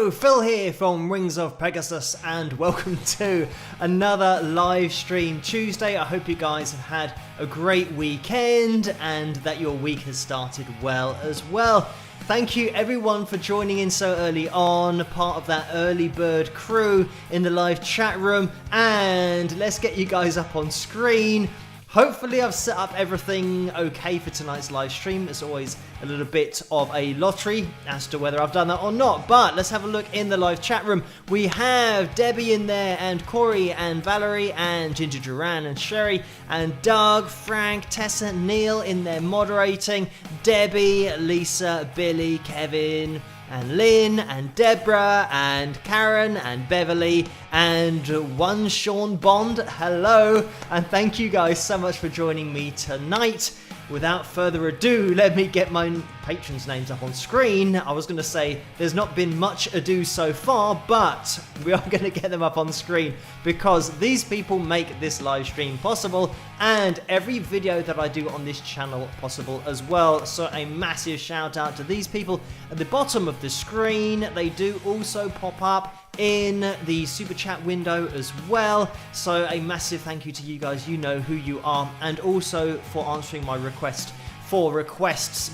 Hello, Phil here from Wings of Pegasus and welcome to another live stream Tuesday. I hope you guys have had a great weekend and that your week has started well as well. Thank you everyone for joining in so early on, part of that early bird crew in the live chat room, and let's get you guys up on screen. Hopefully I've set up everything okay for tonight's live stream. It's always a little bit of a lottery as to whether I've done that or not. But let's have a look in the live chat room. We have Debbie in there, and Corey, and Valerie, and Ginger Duran, and Sherry, and Doug, Frank, Tessa, Neil in there moderating. Debbie, Lisa, Billy, Kevin, and Lynn, and Deborah, and Karen, and Beverly, and one Sean Bond. Hello, and thank you guys so much for joining me tonight. Without further ado, let me get my patrons' names up on screen. I was going to say there's not been much ado so far, but we are going to get them up on screen because these people make this live stream possible and every video that I do on this channel possible as well. So a massive shout out to these people at the bottom of the screen. They do also pop up in the super chat window as well, so a massive thank you to you guys. You know who you are, and also for answering my requests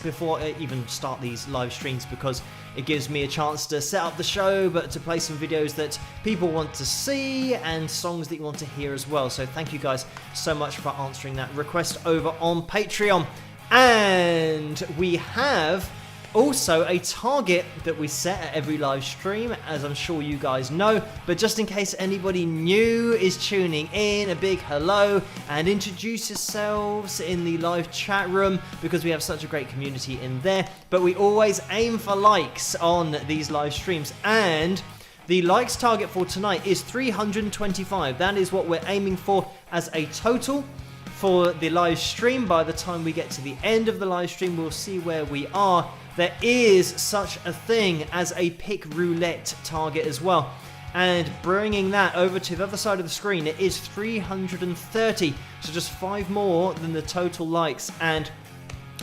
before I even start these live streams, because it gives me a chance to set up the show but to play some videos that people want to see and songs that you want to hear as well. So thank you guys so much for answering that request over on Patreon. And we have also a target that we set at every live stream, as I'm sure you guys know, but just in case anybody new is tuning in, a big hello and introduce yourselves in the live chat room because we have such a great community in there. But we always aim for likes on these live streams, and the likes target for tonight is 325. That is what we're aiming for as a total for the live stream. By the time we get to the end of the live stream, we'll see where we are. There is such a thing as a pick roulette target as well, and bringing that over to the other side of the screen, it is 330, so just 5 more than the total likes. And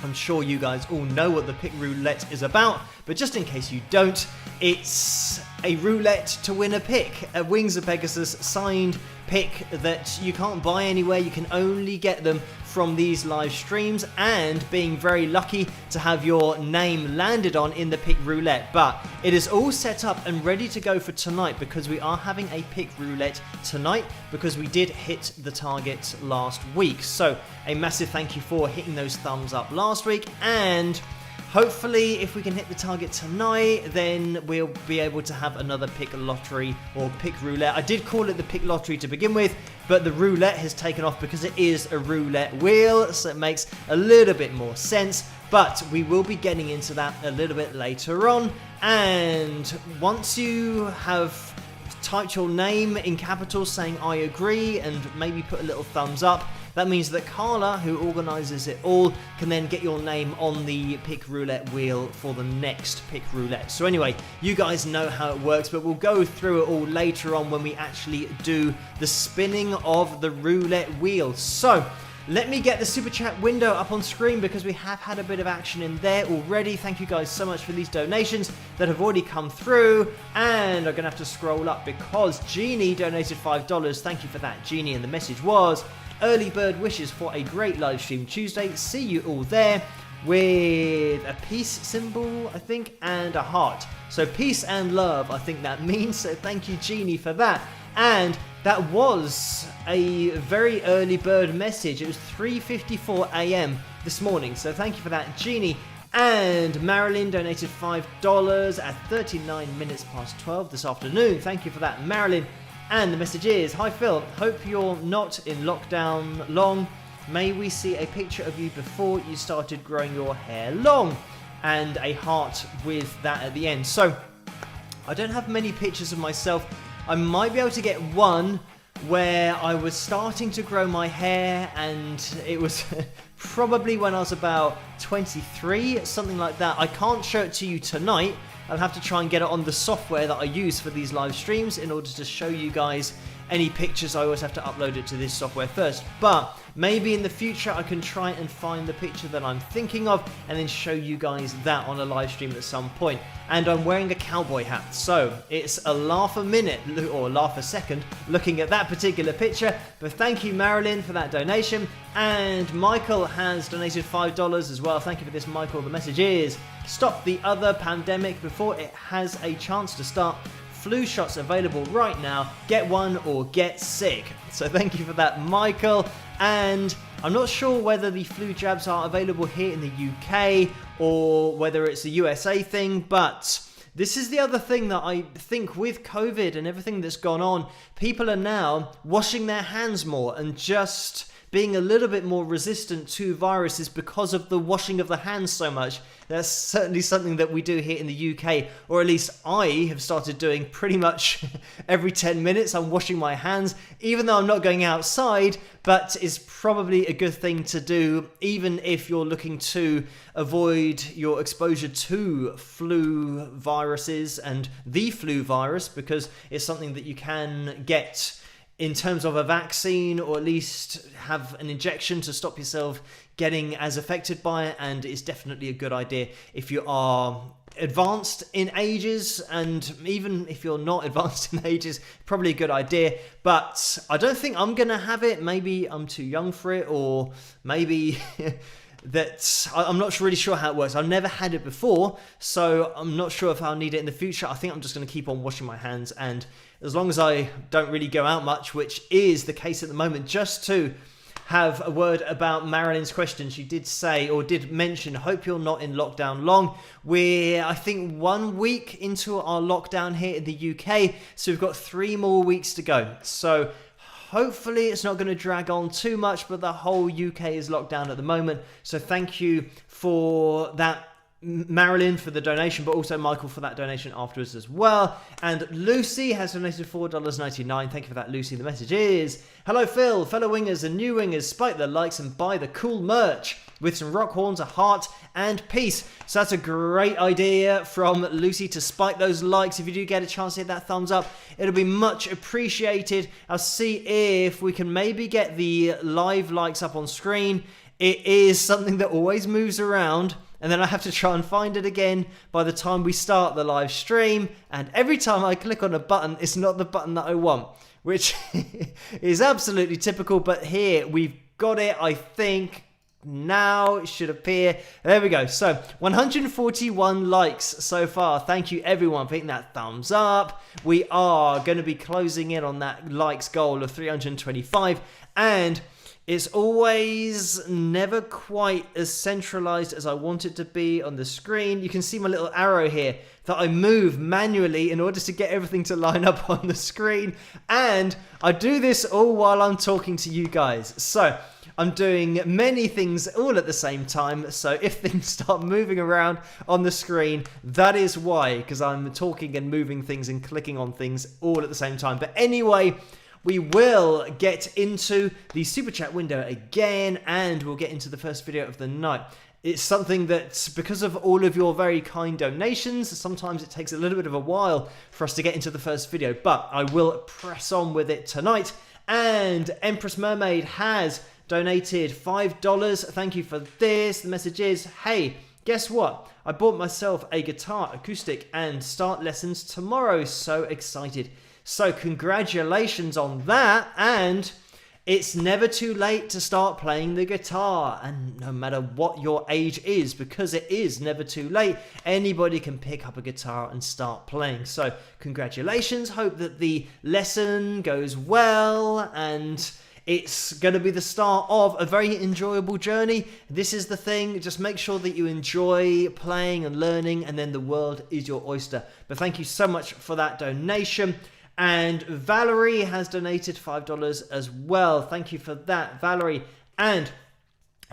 I'm sure you guys all know what the pick roulette is about, but just in case you don't, it's a roulette to win a pick, a Wings of Pegasus signed pick that you can't buy anywhere. You can only get them from these live streams and being very lucky to have your name landed on in the pick roulette. But it is all set up and ready to go for tonight because we are having a pick roulette tonight because we did hit the target last week. So a massive thank you for hitting those thumbs up last week, and hopefully if we can hit the target tonight, then we'll be able to have another pick lottery or pick roulette. I did call it the pick lottery to begin with, but the roulette has taken off because it is a roulette wheel, so it makes a little bit more sense. But we will be getting into that a little bit later on. And once you have typed your name in capitals saying I agree and maybe put a little thumbs up, that means that Carla, who organises it all, can then get your name on the pick roulette wheel for the next pick roulette. So anyway, you guys know how it works, but we'll go through it all later on when we actually do the spinning of the roulette wheel. So let me get the super chat window up on screen because we have had a bit of action in there already. Thank you guys so much for these donations that have already come through, and I'm going to have to scroll up because Jeannie donated $5. Thank you for that, Jeannie, and the message was early bird wishes for a great live stream Tuesday. See you all there, with a peace symbol, I think, and a heart. So peace and love, I think that means. So thank you, Jeannie, for that. And that was a very early bird message. It was 3:54 a.m. this morning. So thank you for that, Jeannie. And Marilyn donated $5 at 39 minutes past 12 this afternoon. Thank you for that, Marilyn. And the message is, hi Phil, hope you're not in lockdown long. May we see a picture of you before you started growing your hair long. And a heart with that at the end. So I don't have many pictures of myself. I might be able to get one where I was starting to grow my hair, and it was probably when I was about 23, something like that. I can't show it to you tonight. I'll have to try and get it on the software that I use for these live streams in order to show you guys any pictures, I always have to upload it to this software first. But maybe in the future I can try and find the picture that I'm thinking of and then show you guys that on a live stream at some point. And I'm wearing a cowboy hat, so it's a laugh a minute or a laugh a second looking at that particular picture. But thank you, Marilyn, for that donation. And Michael has donated $5 as well. Thank you for this, Michael. The message is, stop the other pandemic before it has a chance to start. Flu shots available right now. Get one or get sick. So thank you for that, Michael. And I'm not sure whether the flu jabs are available here in the UK or whether it's a USA thing, but this is the other thing that I think with COVID and everything that's gone on, people are now washing their hands more and just being a little bit more resistant to viruses because of the washing of the hands so much. That's certainly something that we do here in the UK, or at least I have started doing pretty much every 10 minutes. I'm washing my hands, even though I'm not going outside, but it's probably a good thing to do, even if you're looking to avoid your exposure to flu viruses and the flu virus, because it's something that you can get in terms of a vaccine, or at least have an injection to stop yourself getting as affected by it. And it's definitely a good idea if you are advanced in ages, and even if you're not advanced in ages, probably a good idea. But I don't think I'm gonna have it. Maybe I'm too young for it, or maybe that I'm not really sure how it works. I've never had it before, so I'm not sure if I'll need it in the future. I think I'm just going to keep on washing my hands, and as long as I don't really go out much, which is the case at the moment. Just to have a word about Marilyn's question, she did say, or did mention, hope you're not in lockdown long. We're, I think, 1 week into our lockdown here in the UK, so we've got 3 more weeks to go. So hopefully it's not going to drag on too much, but the whole UK is locked down at the moment. So thank you for that, Marilyn, for the donation, but also Michael for that donation afterwards as well. And Lucy has donated $4.99. Thank you for that, Lucy. The message is, hello Phil, fellow wingers and new wingers, spike the likes and buy the cool merch with some rock horns, a heart and peace. So that's a great idea from Lucy, to spike those likes. If you do get a chance to hit that thumbs up, it'll be much appreciated. I'll see if we can maybe get the live likes up on screen. It is something that always moves around, and then I have to try and find it again by the time we start the live stream. And every time I click on a button, it's not the button that I want, which is absolutely typical. But here we've got it, I think. Now it should appear. There we go. So 141 likes so far. Thank you everyone for hitting that thumbs up. We are going to be closing in on that likes goal of 325, and it's always never quite as centralized as I want it to be on the screen. You can see my little arrow here that I move manually in order to get everything to line up on the screen. And I do this all while I'm talking to you guys. So I'm doing many things all at the same time. So if things start moving around on the screen, that is why, because I'm talking and moving things and clicking on things all at the same time. But anyway, we will get into the super chat window again, and we'll get into the first video of the night. It's something that, because of all of your very kind donations, sometimes it takes a little bit of a while for us to get into the first video, but I will press on with it tonight. And Empress Mermaid has donated $5. Thank you for this. The message is, hey, guess what? I bought myself a guitar acoustic and start lessons tomorrow. So excited. So congratulations on that, and it's never too late to start playing the guitar, and no matter what your age is, because it is never too late, anybody can pick up a guitar and start playing. So congratulations, hope that the lesson goes well, and it's going to be the start of a very enjoyable journey. This is the thing, just make sure that you enjoy playing and learning, and then the world is your oyster. But thank you so much for that donation. And Valerie has donated $5 as well. Thank you for that, Valerie. And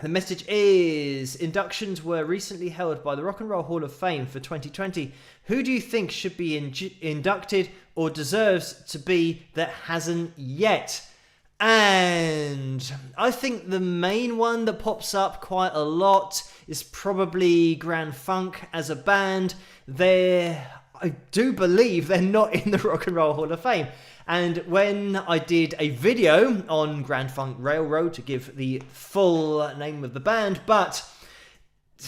the message is, inductions were recently held by the Rock and Roll Hall of Fame for 2020. Who do you think should be inducted or deserves to be that hasn't yet? And I think the main one that pops up quite a lot is probably Grand Funk as a band. I do believe they're not in the Rock and Roll Hall of Fame. And when I did a video on Grand Funk Railroad, to give the full name of the band, but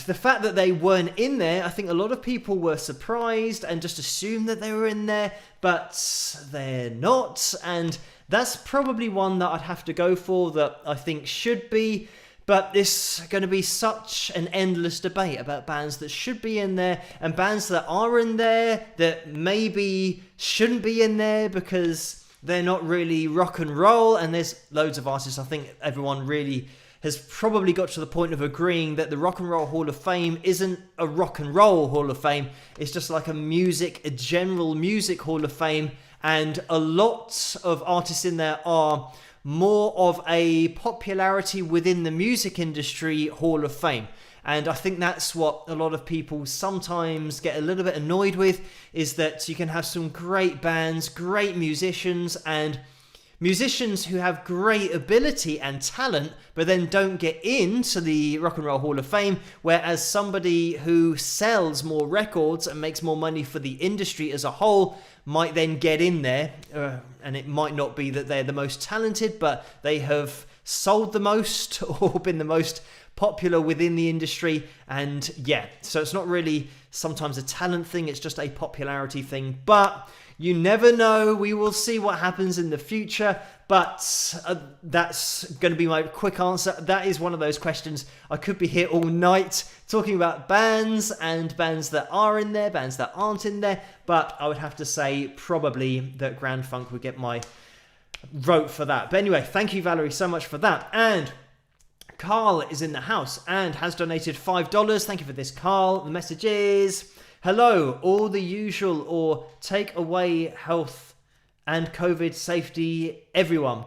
the fact that they weren't in there, I think a lot of people were surprised and just assumed that they were in there, but they're not. And that's probably one that I'd have to go for, that I think should be. But it's going to be such an endless debate about bands that should be in there and bands that are in there that maybe shouldn't be in there because they're not really rock and roll. And there's loads of artists, I think everyone really has probably got to the point of agreeing that the Rock and Roll Hall of Fame isn't a rock and roll Hall of Fame. It's just like a general music Hall of Fame. And a lot of artists in there are more of a popularity within the music industry Hall of Fame. And I think that's what a lot of people sometimes get a little bit annoyed with, is that you can have some great bands, great musicians, and musicians who have great ability and talent, but then don't get into the Rock and Roll Hall of Fame, whereas somebody who sells more records and makes more money for the industry as a whole might then get in there, and it might not be that they're the most talented, but they have sold the most or been the most popular within the industry. And yeah, so it's not really sometimes a talent thing, it's just a popularity thing. But you never know, we will see what happens in the future. But that's going to be my quick answer. That is one of those questions. I could be here all night talking about bands and bands that are in there, bands that aren't in there. But I would have to say probably that Grand Funk would get my vote for that. But anyway, thank you, Valerie, so much for that. And Carl is in the house and has donated $5. Thank you for this, Carl. The message is, hello, all the usual or take away health and COVID safety, everyone.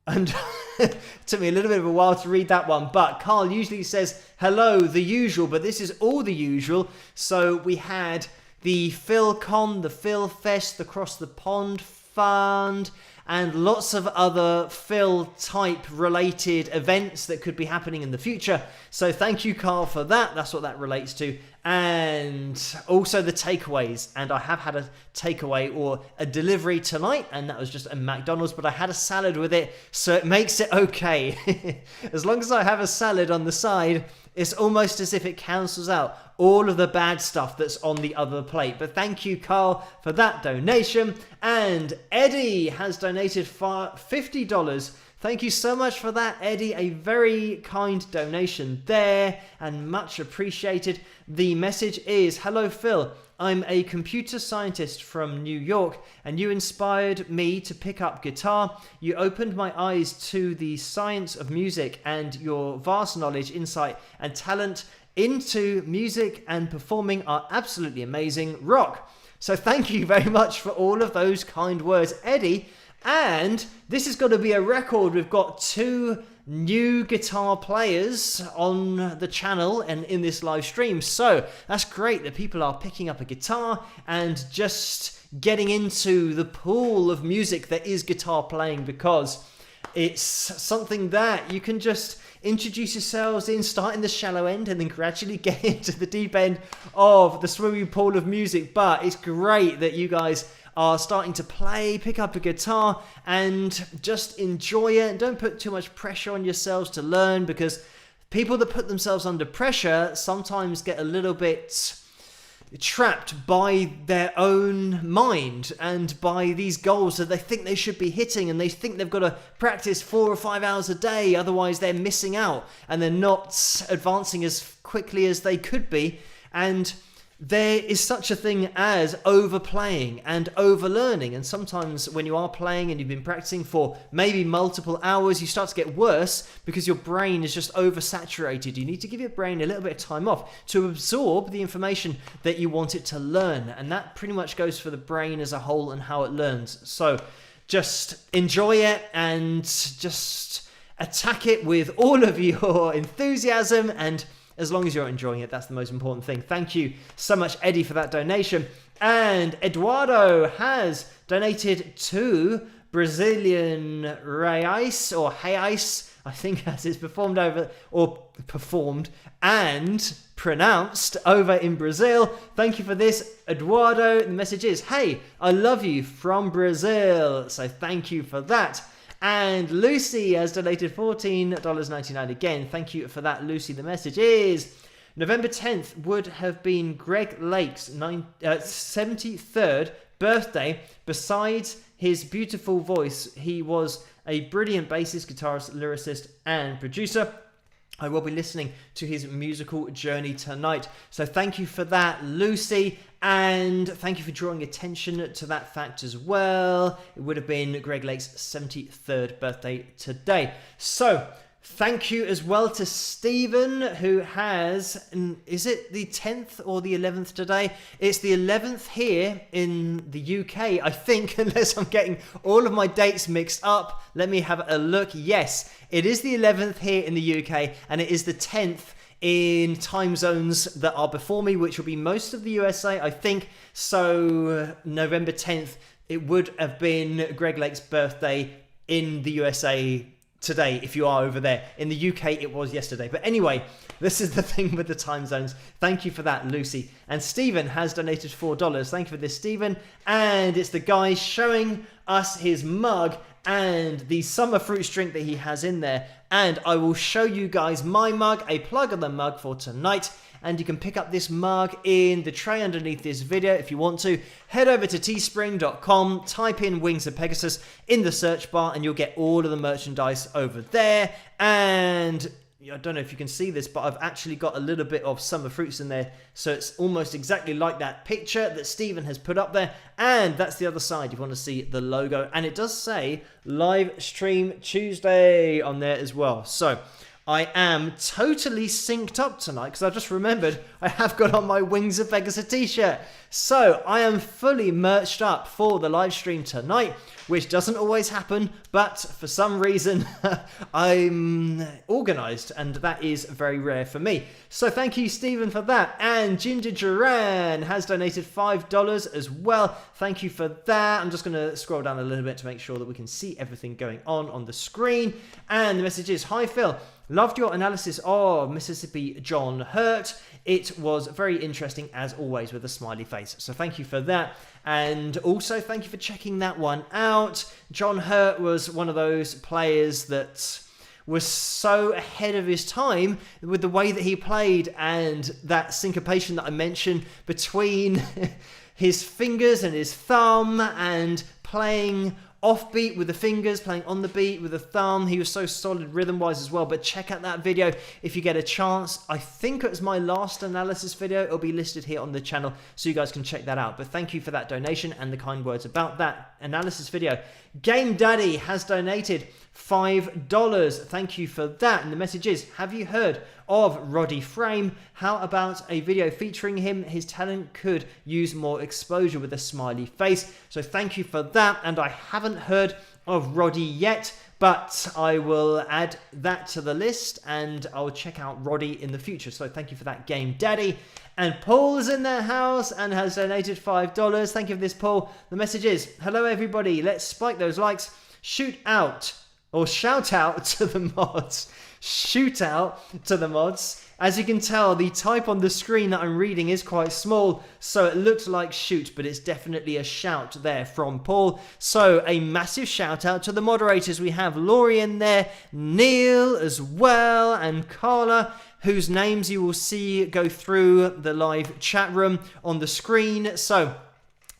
And it took me a little bit of a while to read that one, but Carl usually says, hello, the usual, but this is all the usual. So we had the PhilCon, the PhilFest, the Cross the Pond Fund, and lots of other Phil-type related events that could be happening in the future. So thank you, Carl, for that. That's what that relates to. And also the takeaways. And I have had a takeaway or a delivery tonight, and that was just a McDonald's, but I had a salad with it, so it makes it okay. As long as I have a salad on the side, it's almost as if it cancels out all of the bad stuff that's on the other plate. But thank you, Carl, for that donation. And Eddie has donated $50. Thank you so much for that, Eddie. A very kind donation there and much appreciated. The message is, hello, Phil. I'm a computer scientist from New York, and you inspired me to pick up guitar. You opened my eyes to the science of music, and your vast knowledge, insight, and talent into music and performing are absolutely amazing. Rock. So thank you very much for all of those kind words, Eddie. And this is going to be a record. We've got 2 new guitar players on the channel and in this live stream. So that's great that people are picking up a guitar and just getting into the pool of music that is guitar playing, because it's something that you can just introduce yourselves in, start in the shallow end and then gradually get into the deep end of the swimming pool of music. But it's great that you guys are starting to play, pick up a guitar and just enjoy it. And don't put too much pressure on yourselves to learn, because people that put themselves under pressure sometimes get a little bit trapped by their own mind and by these goals that they think they should be hitting, and they think they've got to practice 4 or 5 hours a day, otherwise they're missing out and they're not advancing as quickly as they could be. And there is such a thing as overplaying and overlearning, and sometimes when you are playing and you've been practicing for maybe multiple hours, you start to get worse because your brain is just oversaturated. You need to give your brain a little bit of time off to absorb the information that you want it to learn, and that pretty much goes for the brain as a whole and how it learns. So just enjoy it and just attack it with all of your enthusiasm, and as long as you're enjoying it, that's the most important thing. Thank you so much, Eddie, for that donation. And Eduardo has donated $2 Brazilian Reis or Reis, I think, as it's performed and pronounced over in Brazil. Thank you for this, Eduardo. The message is, hey, I love you from Brazil. So thank you for that. And Lucy has donated $14.99 again. Thank you for that, Lucy. The message is, November 10th would have been Greg Lake's 73rd birthday. Besides his beautiful voice, he was a brilliant bassist, guitarist, lyricist, and producer. I will be listening to his musical journey tonight. So thank you for that, Lucy. And thank you for drawing attention to that fact as well. It would have been Greg Lake's 73rd birthday today. So thank you as well to Stephen, who has, is it the 10th or the 11th today? It's the 11th here in the UK, I think, unless I'm getting all of my dates mixed up. Let me have a look. Yes, it is the 11th here in the UK, and it is the 10th in time zones that are before me, which will be most of the USA, I think. So November 10th, it would have been Greg Lake's birthday in the USA today, if you are over there. In the UK, it was yesterday. But anyway, this is the thing with the time zones. Thank you for that, Lucy. And Stephen has donated $4. Thank you for this, Stephen. And it's the guy showing us his mug and the summer fruits drink that he has in there. And I will show you guys my mug, a plug of the mug for tonight. And you can pick up this mug in the tray underneath this video if you want to. Head over to teespring.com, type in Wings of Pegasus in the search bar, and you'll get all of the merchandise over there. And I don't know if you can see this, but I've actually got a little bit of summer fruits in there. So it's almost exactly like that picture that Stephen has put up there. And that's the other side. You want to see the logo. And it does say Live Stream Tuesday on there as well. So I am totally synced up tonight because I just remembered I have got on my Wings of Pegasus t-shirt. So I am fully merched up for the live stream tonight, which doesn't always happen, but for some reason I'm organised, and that is very rare for me. So thank you, Stephen, for that. And Ginger Duran has donated $5 as well. Thank you for that. I'm just going to scroll down a little bit to make sure that we can see everything going on the screen. And the message is, hi Phil, loved your analysis of Mississippi John Hurt. It was very interesting as always, with a smiley face. So thank you for that. And also thank you for checking that one out. John Hurt was one of those players that was so ahead of his time with the way that he played, and that syncopation that I mentioned between his fingers and his thumb, and playing offbeat with the fingers, playing on the beat with the thumb. He was so solid rhythm-wise as well. But check out that video if you get a chance. I think it was my last analysis video. It'll be listed here on the channel, so you guys can check that out. But thank you for that donation and the kind words about that analysis video. Game Daddy has donated $5. Thank you for that. And the message is, have you heard of Roddy Frame? How about a video featuring him? His talent could use more exposure, with a smiley face. So thank you for that. And I haven't heard of Roddy yet, but I will add that to the list and I'll check out Roddy in the future. So thank you for that, Game Daddy. And Paul's in the house and has donated $5. Thank you for this, Paul. The message is, hello everybody, let's spike those likes. Shout out to the mods. Shoot out to the mods. As you can tell, the type on the screen that I'm reading is quite small, so it looks like shoot, but it's definitely a shout there from Paul. So a massive shout out to the moderators. We have Laurie in there, Neil as well, and Carla, whose names you will see go through the live chat room on the screen. So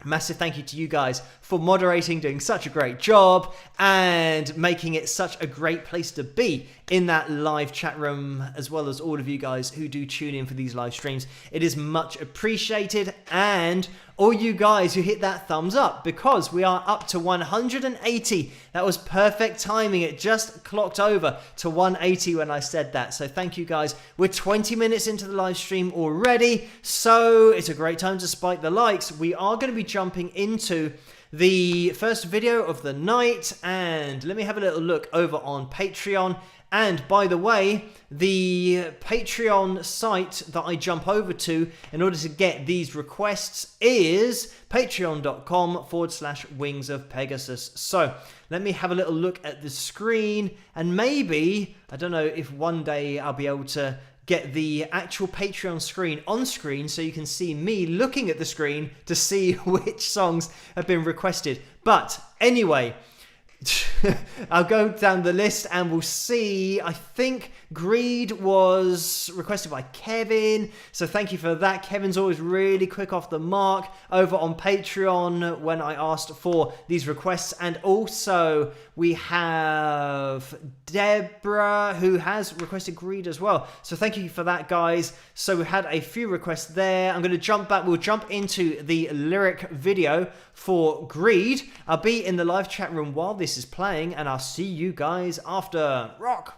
massive thank you to you guys for moderating, doing such a great job, and making it such a great place to be in that live chat room, as well as all of you guys who do tune in for these live streams. It is much appreciated. And all you guys who hit that thumbs up, because we are up to 180. That was perfect timing. It just clocked over to 180 when I said that. So thank you guys. We're 20 minutes into the live stream already, so it's a great time to spike the likes. We are going to be jumping into the first video of the night, and let me have a little look over on Patreon And by the way, the Patreon site that I jump over to in order to get these requests is patreon.com/Wings of Pegasus. So let me have a little look at the screen, and maybe, I don't know if one day I'll be able to get the actual Patreon screen on screen so you can see me looking at the screen to see which songs have been requested. But anyway, I'll go down the list and we'll see. I think Greed was requested by Kevin, so thank you for that. Kevin's always really quick off the mark over on Patreon when I asked for these requests. And also we have Deborah, who has requested Greed as well, so thank you for that, guys. So we had a few requests there. I'm going to jump back. We'll jump into the lyric video for Greed. I'll be in the live chat room while this is playing, and I'll see you guys after. Rock!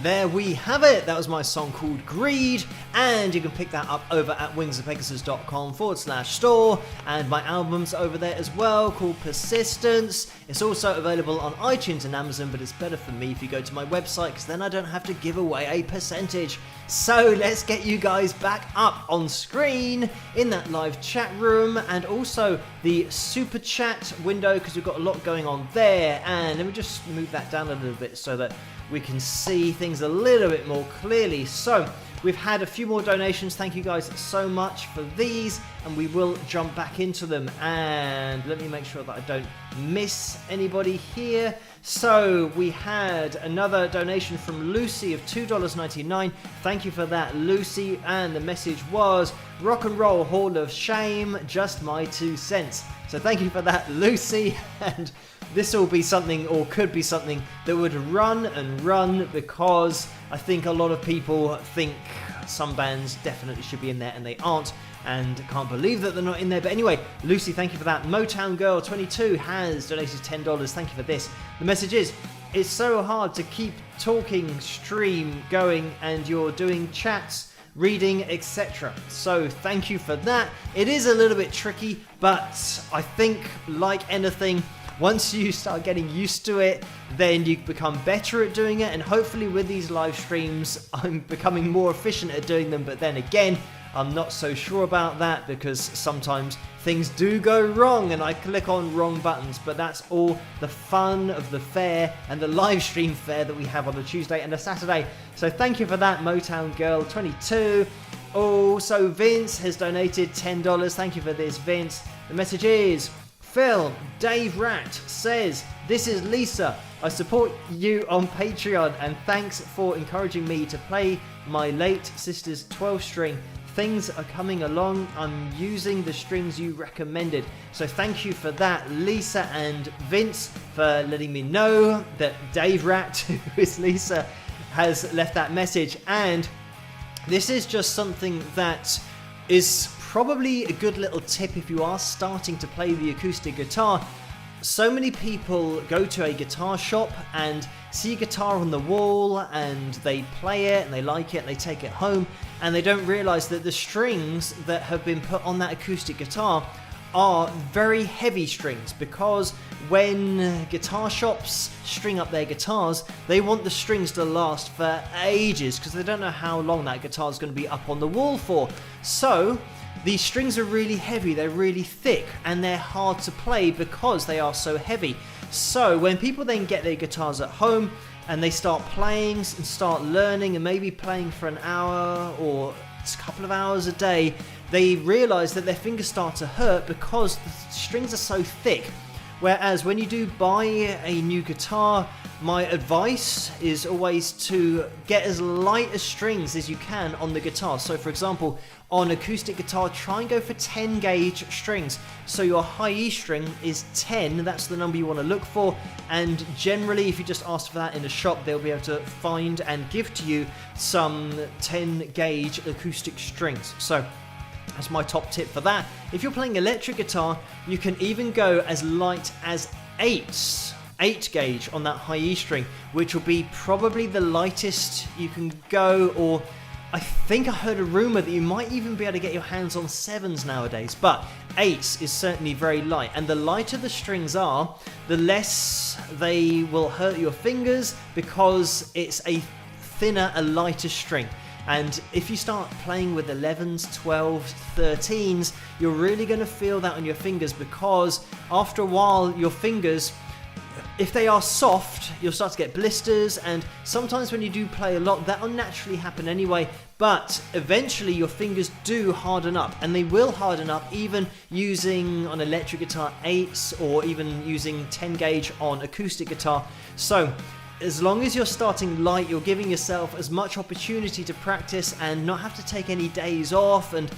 there we have it. That was my song called Greed, and you can pick that up over at wingsofpegasus.com/store, and my album's over there as well called Persistence. It's also available on iTunes and Amazon, but it's better for me if you go to my website, because then I don't have to give away a percentage. So let's get you guys back up on screen in that live chat room, and also the super chat window, because we've got a lot going on there. And let me just move that down a little bit so that we can see things a little bit more clearly. So we've had a few more donations. Thank you guys so much for these, and we will jump back into them. And let me make sure that I don't miss anybody here. So we had another donation from Lucy of $2.99. Thank you for that, Lucy. And the message was, rock and roll hall of shame, just my 2 cents. So thank you for that, Lucy. And this will be something, or could be something, that would run and run, because I think a lot of people think some bands definitely should be in there and they aren't, and can't believe that they're not in there. But anyway, Lucy, thank you for that. Motown Girl 22 has donated $10. Thank you for this. The message is, it's so hard to keep talking stream going, and you're doing chats, reading, etc. So thank you for that. It is a little bit tricky, but I think, like anything, once you start getting used to it, then you become better at doing it, and hopefully with these live streams I'm becoming more efficient at doing them. But then again, I'm not so sure about that, because sometimes things do go wrong and I click on wrong buttons. But that's all the fun of the fair and the live stream fair that we have on a Tuesday and a Saturday. So thank you for that, Motown Girl 22. Also, Vince has donated $10. Thank you for this, Vince. The message is, Phil, Dave Rat says, this is Lisa. I support you on Patreon, and thanks for encouraging me to play my late sister's 12-string. Things are coming along. I'm using the strings you recommended. So thank you for that, Lisa and Vince, for letting me know that Dave Rat, who is Lisa, has left that message. And this is just something that is probably a good little tip if you are starting to play the acoustic guitar. So many people go to a guitar shop and see a guitar on the wall, and they play it and they like it and they take it home, and they don't realize that the strings that have been put on that acoustic guitar are very heavy strings, because when guitar shops string up their guitars, they want the strings to last for ages, because they don't know how long that guitar is going to be up on the wall for. So these strings are really heavy, they're really thick, and they're hard to play because they are so heavy. So when people then get their guitars at home and they start playing and start learning, and maybe playing for an hour or a couple of hours a day, they realize that their fingers start to hurt because the strings are so thick. Whereas when you do buy a new guitar, my advice is always to get as light as strings as you can on the guitar. So for example, on acoustic guitar, try and go for 10 gauge strings. So your high E string is 10, that's the number you want to look for. And generally, if you just ask for that in a shop, they'll be able to find and give to you some 10 gauge acoustic strings. So that's my top tip for that. If you're playing electric guitar, you can even go as light as 8 gauge on that high E string, which will be probably the lightest you can go. Or I think I heard a rumor that you might even be able to get your hands on 7s nowadays, but 8s is certainly very light. And the lighter the strings are, the less they will hurt your fingers, because it's a thinner, a lighter string. And if you start playing with 11s, 12s, 13s, you're really going to feel that on your fingers, because after a while your fingers, if they are soft, you'll start to get blisters, and sometimes when you do play a lot, that will naturally happen anyway. But eventually your fingers do harden up, and they will harden up even using on electric guitar 8s, or even using 10 gauge on acoustic guitar. So as long as you're starting light, you're giving yourself as much opportunity to practice and not have to take any days off and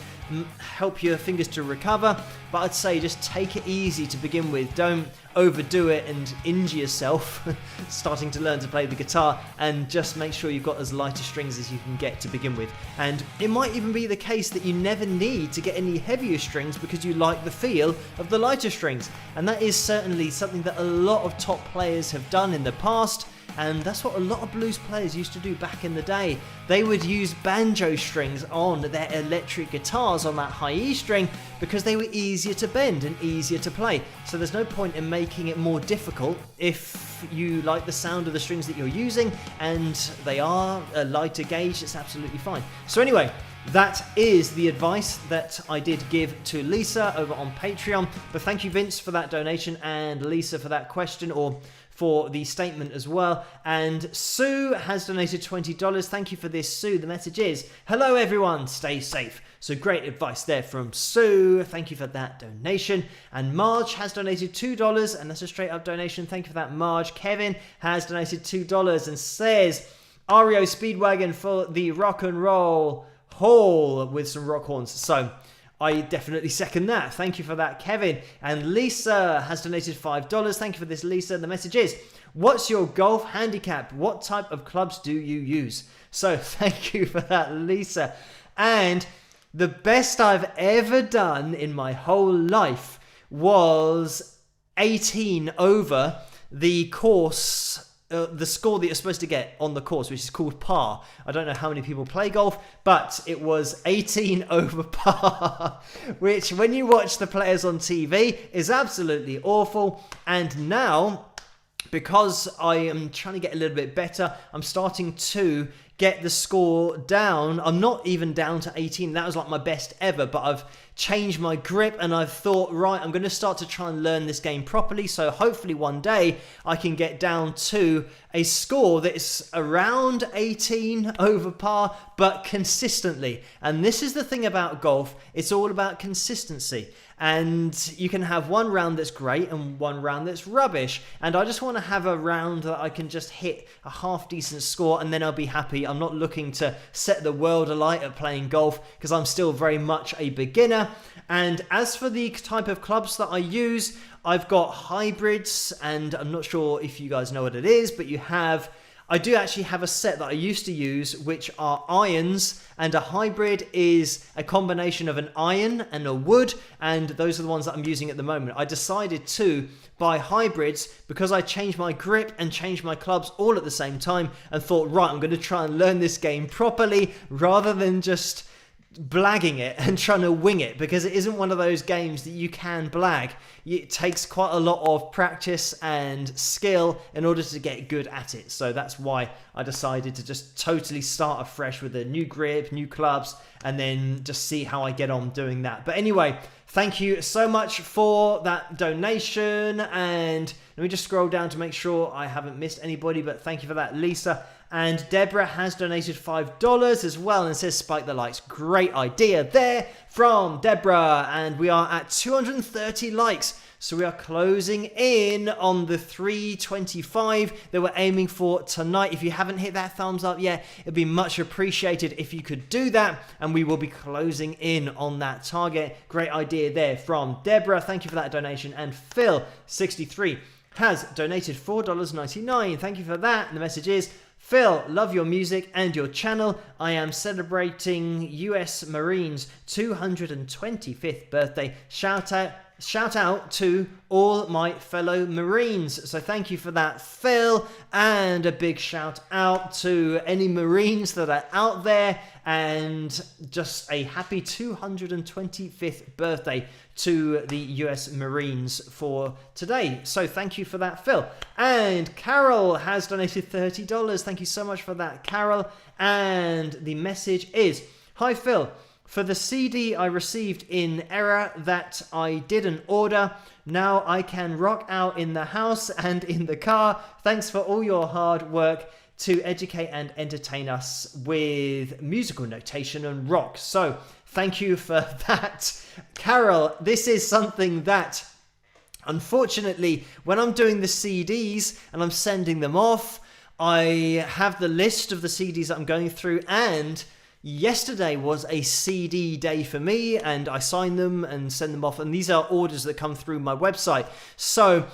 help your fingers to recover. But I'd say just take it easy to begin with. Don't overdo it and injure yourself starting to learn to play the guitar, and just make sure you've got as light strings as you can get to begin with. And it might even be the case that you never need to get any heavier strings because you like the feel of the lighter strings. And that is certainly something that a lot of top players have done in the past. And that's what a lot of blues players used to do back in the day. They would use banjo strings on their electric guitars on that high E string because they were easier to bend and easier to play. So there's no point in making it more difficult if you like the sound of the strings that you're using and they are a lighter gauge. It's absolutely fine. So anyway, that is the advice that I did give to Lisa over on Patreon. But thank you, Vince, for that donation, and Lisa for that question, or for the statement as well. And Sue has donated $20. Thank you for this, Sue. The message is, hello everyone, stay safe. So great advice there from Sue. Thank you for that donation. And Marge has donated $2, and that's a straight up donation. Thank you for that, Marge. Kevin has donated $2 and says, REO Speedwagon for the rock and roll hall with some rock horns. So I definitely second that. Thank you for that, Kevin. And Lisa has donated $5. Thank you for this, Lisa. The message is, what's your golf handicap? What type of clubs do you use? So thank you for that, Lisa. And the best I've ever done in my whole life was 18 over the course, the score that you're supposed to get on the course, which is called par. I don't know how many people play golf, but it was 18 over par, which when you watch the players on TV is absolutely awful. And now, because I am trying to get a little bit better, I'm starting to get the score down. I'm not even down to 18. That was like my best ever, but I've changed my grip and I've thought, right, I'm going to start to try and learn this game properly. So hopefully one day I can get down to a score that is around 18 over par, but consistently. And this is the thing about golf. It's all about consistency. And you can have one round that's great and one round that's rubbish. And I just want to have a round that I can just hit a half decent score and then I'll be happy. I'm not looking to set the world alight at playing golf because I'm still very much a beginner. And as for the type of clubs that I use, I've got hybrids, and I'm not sure if you guys know what it is, but I do actually have a set that I used to use, which are irons, and a hybrid is a combination of an iron and a wood, and those are the ones that I'm using at the moment. I decided to buy hybrids because I changed my grip and changed my clubs all at the same time, and thought, right, I'm going to try and learn this game properly rather than just blagging it and trying to wing it, because it isn't one of those games that you can blag. It takes quite a lot of practice and skill in order to get good at it. So that's why I decided to just totally start afresh with a new grip, new clubs, and then just see how I get on doing that. But anyway, thank you so much for that donation, and let me just scroll down to make sure I haven't missed anybody, but thank you for that, Lisa. And Deborah has donated $5 as well and says, spike the likes. Great idea there from Deborah. And we are at 230 likes. So we are closing in on the 325 that we're aiming for tonight. If you haven't hit that thumbs up yet, it'd be much appreciated if you could do that. And we will be closing in on that target. Great idea there from Deborah. Thank you for that donation. And Phil, 63, has donated $4.99. Thank you for that. And the message is, Phil, love your music and your channel. I am celebrating US Marines' 225th birthday. Shout out to all my fellow Marines. So thank you for that, Phil. And a big shout out to any Marines that are out there. And just a happy 225th birthday to the US Marines for today. So thank you for that, Phil. And Carol has donated $30. Thank you so much for that, Carol. And the message is, hi Phil, for the CD I received in error that I didn't order, now I can rock out in the house and in the car. Thanks for all your hard work to educate and entertain us with musical notation and rock. So thank you for that, Carol. This is something that, unfortunately, when I'm doing the CDs and I'm sending them off, I have the list of the CDs that I'm going through, and yesterday was a CD day for me, and I sign them and send them off, and these are orders that come through my website. So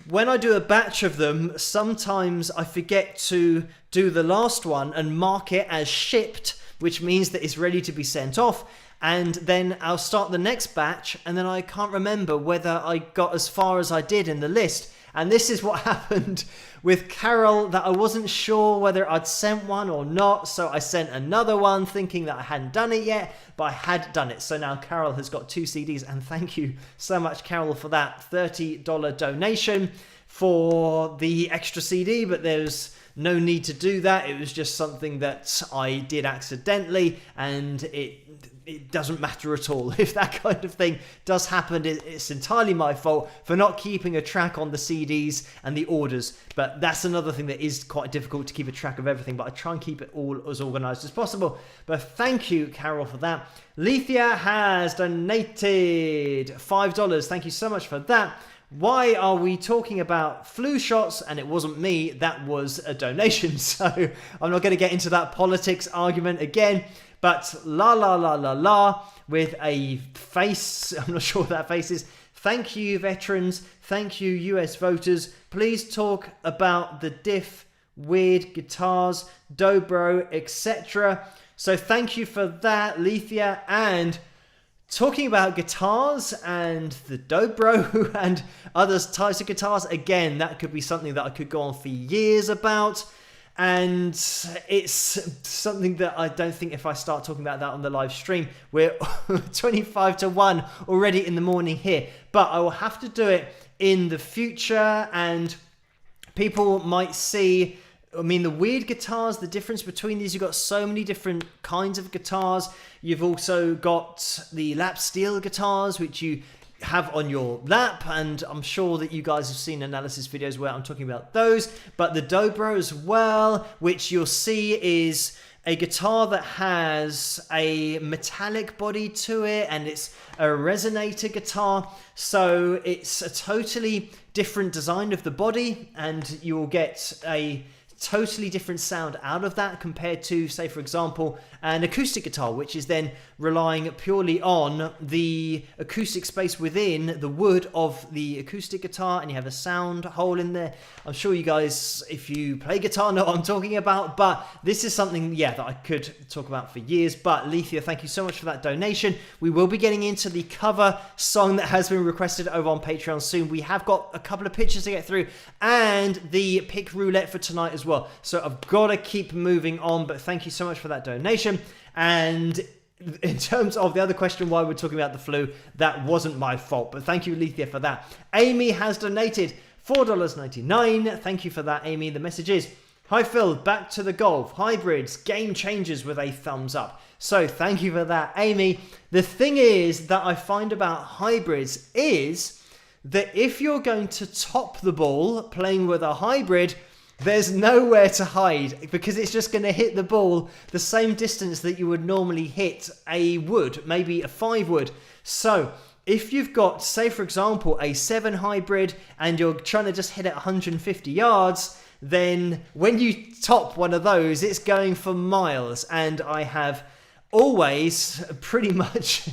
when I do a batch of them, sometimes I forget to do the last one and mark it as shipped, which means that it's ready to be sent off. And then I'll start the next batch, and then I can't remember whether I got as far as I did in the list. And this is what happened with Carol that I wasn't sure whether I'd sent one or not, so I sent another one thinking that I hadn't done it yet, but I had done it. So now Carol has got 2 CDs, and thank you so much, Carol, for that $30 donation for the extra CD, but there's no need to do that. It was just something that I did accidentally, and it doesn't matter at all. If that kind of thing does happen, it's entirely my fault for not keeping a track on the CDs and the orders. But that's another thing that is quite difficult, to keep a track of everything, but I try and keep it all as organized as possible. But thank you, Carol, for that. Lethia has donated $5. Thank you so much for that. Why are we talking about flu shots? And it wasn't me, that was a donation. So I'm not going to get into that politics argument again. But la la la la la with a face, I'm not sure what that face is. Thank you, veterans. Thank you, US voters. Please talk about the diff, weird guitars, dobro, etc. So thank you for that, Lethia. And talking about guitars and the dobro and other types of guitars, again, that could be something that I could go on for years about. And it's something that I don't think, if I start talking about that on the live stream, we're 25 to 1 already in the morning here. But I will have to do it in the future, and people might see, I mean, the weird guitars, the difference between these, you've got so many different kinds of guitars. You've also got the lap steel guitars, which you have on your lap, and I'm sure that you guys have seen analysis videos where I'm talking about those. But the dobro as well, which you'll see is a guitar that has a metallic body to it, and it's a resonator guitar, so it's a totally different design of the body, and you will get a totally different sound out of that compared to, say, for example, an acoustic guitar, which is then relying purely on the acoustic space within the wood of the acoustic guitar, and you have a sound hole in there. I'm sure you guys, if you play guitar, know what I'm talking about, but this is something, yeah, that I could talk about for years. But Lethia, thank you so much for that donation. We will be getting into the cover song that has been requested over on Patreon soon. We have got a couple of pictures to get through, and the pick roulette for tonight as well. So I've got to keep moving on, but thank you so much for that donation. And in terms of the other question, why we're talking about the flu, that wasn't my fault, but thank you, Lethia, for that. Amy has donated $4.99. Thank you for that, Amy. The message is, hi Phil, back to the golf, hybrids, game changers, with a thumbs up. So thank you for that, Amy. The thing is that I find about hybrids is that if you're going to top the ball playing with a hybrid, there's nowhere to hide, because it's just going to hit the ball the same distance that you would normally hit a wood, maybe a 5 wood. So if you've got, say for example, a 7 hybrid and you're trying to just hit it 150 yards, then when you top one of those, it's going for miles. And I have always pretty much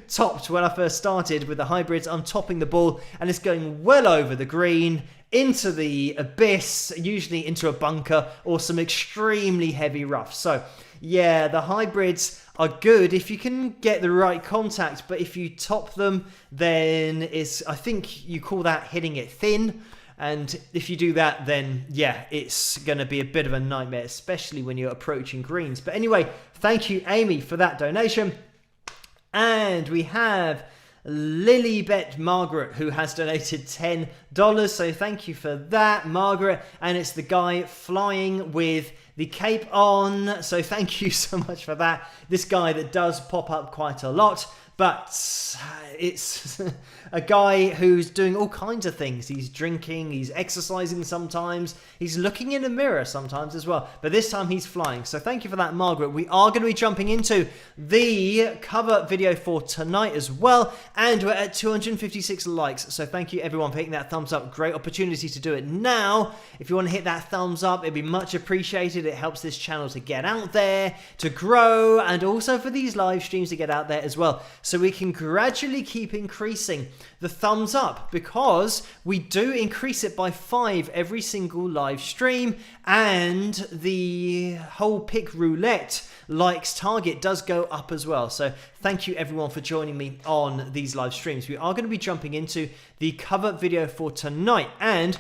topped when I first started with the hybrids. I'm topping the ball and it's going well over the green, into the abyss, usually into a bunker or some extremely heavy rough. So yeah, the hybrids are good if you can get the right contact, but if you top them, then I think you call that hitting it thin. And if you do that, then yeah, it's going to be a bit of a nightmare, especially when you're approaching greens. But anyway, thank you, Amy, for that donation. And we have Lilybet Margaret, who has donated $10. So thank you for that, Margaret. And it's the guy flying with the cape on. So thank you so much for that. This guy that does pop up quite a lot, but it's a guy who's doing all kinds of things. He's drinking, he's exercising sometimes, he's looking in a mirror sometimes as well, but this time he's flying. So thank you for that, Margaret. We are going to be jumping into the cover video for tonight as well, and we're at 256 likes, so thank you everyone for hitting that thumbs up. Great opportunity to do it now. If you want to hit that thumbs up, it'd be much appreciated. It helps this channel to get out there, to grow, and also for these live streams to get out there as well, so we can gradually keep increasing the thumbs up, because we do increase it by 5 every single live stream, and the whole pick roulette likes target does go up as well. So thank you everyone for joining me on these live streams. We are going to be jumping into the cover video for tonight, and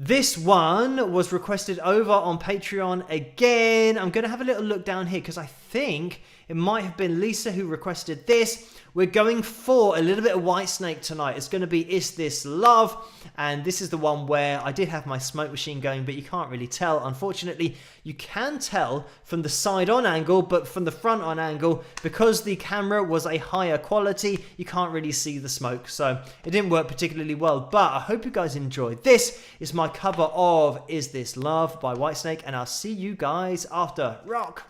This one was requested over on Patreon again. I'm going to have a little look down here because I think it might have been Lisa who requested this. We're going for a little bit of Whitesnake tonight. It's going to be Is This Love? And this is the one where I did have my smoke machine going, but you can't really tell. Unfortunately, you can tell from the side-on angle, but from the front-on angle, because the camera was a higher quality, you can't really see the smoke. So it didn't work particularly well, but I hope you guys enjoyed. This is my cover of Is This Love by Whitesnake, and I'll see you guys after. Rock!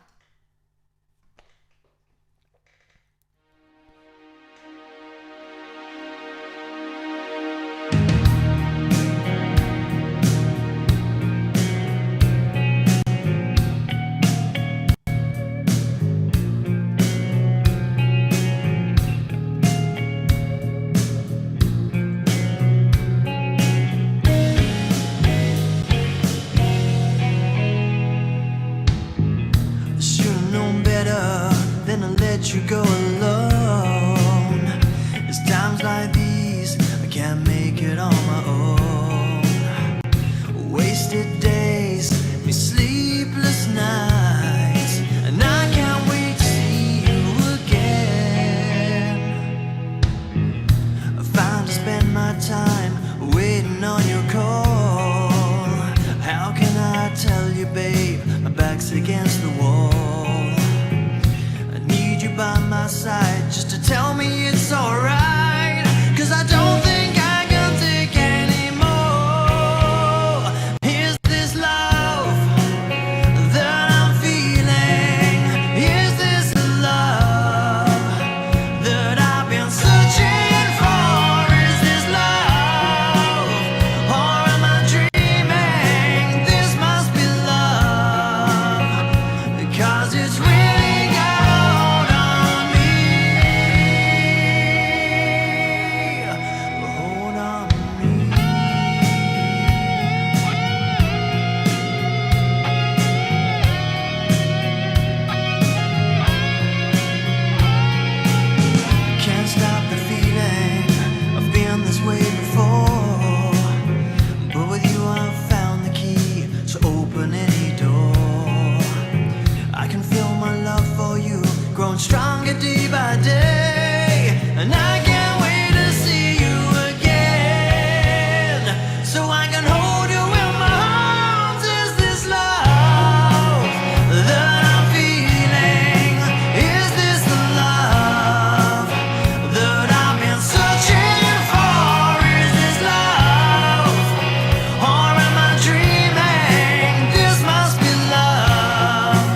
You go alone. It's times like these I can't make it on my own. Wasted days, me sleepless nights, and I can't wait to see you again. I find to spend my time waiting on your call. How can I tell you, babe, my back's against the wall. By my side just to tell me it's alright, 'cause I don't think I can take anymore. Is this love that I'm feeling? Is this the love that I've been searching for? Is this love, or am I dreaming? This must be love, 'cause it's really stronger day by day, and I can't wait to see you again, so I can hold you in my arms. Is this love that I'm feeling? Is this the love that I've been searching for? Is this love, or am I dreaming? This must be love,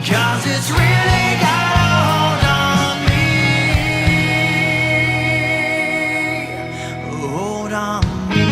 'cause it's really hold on me.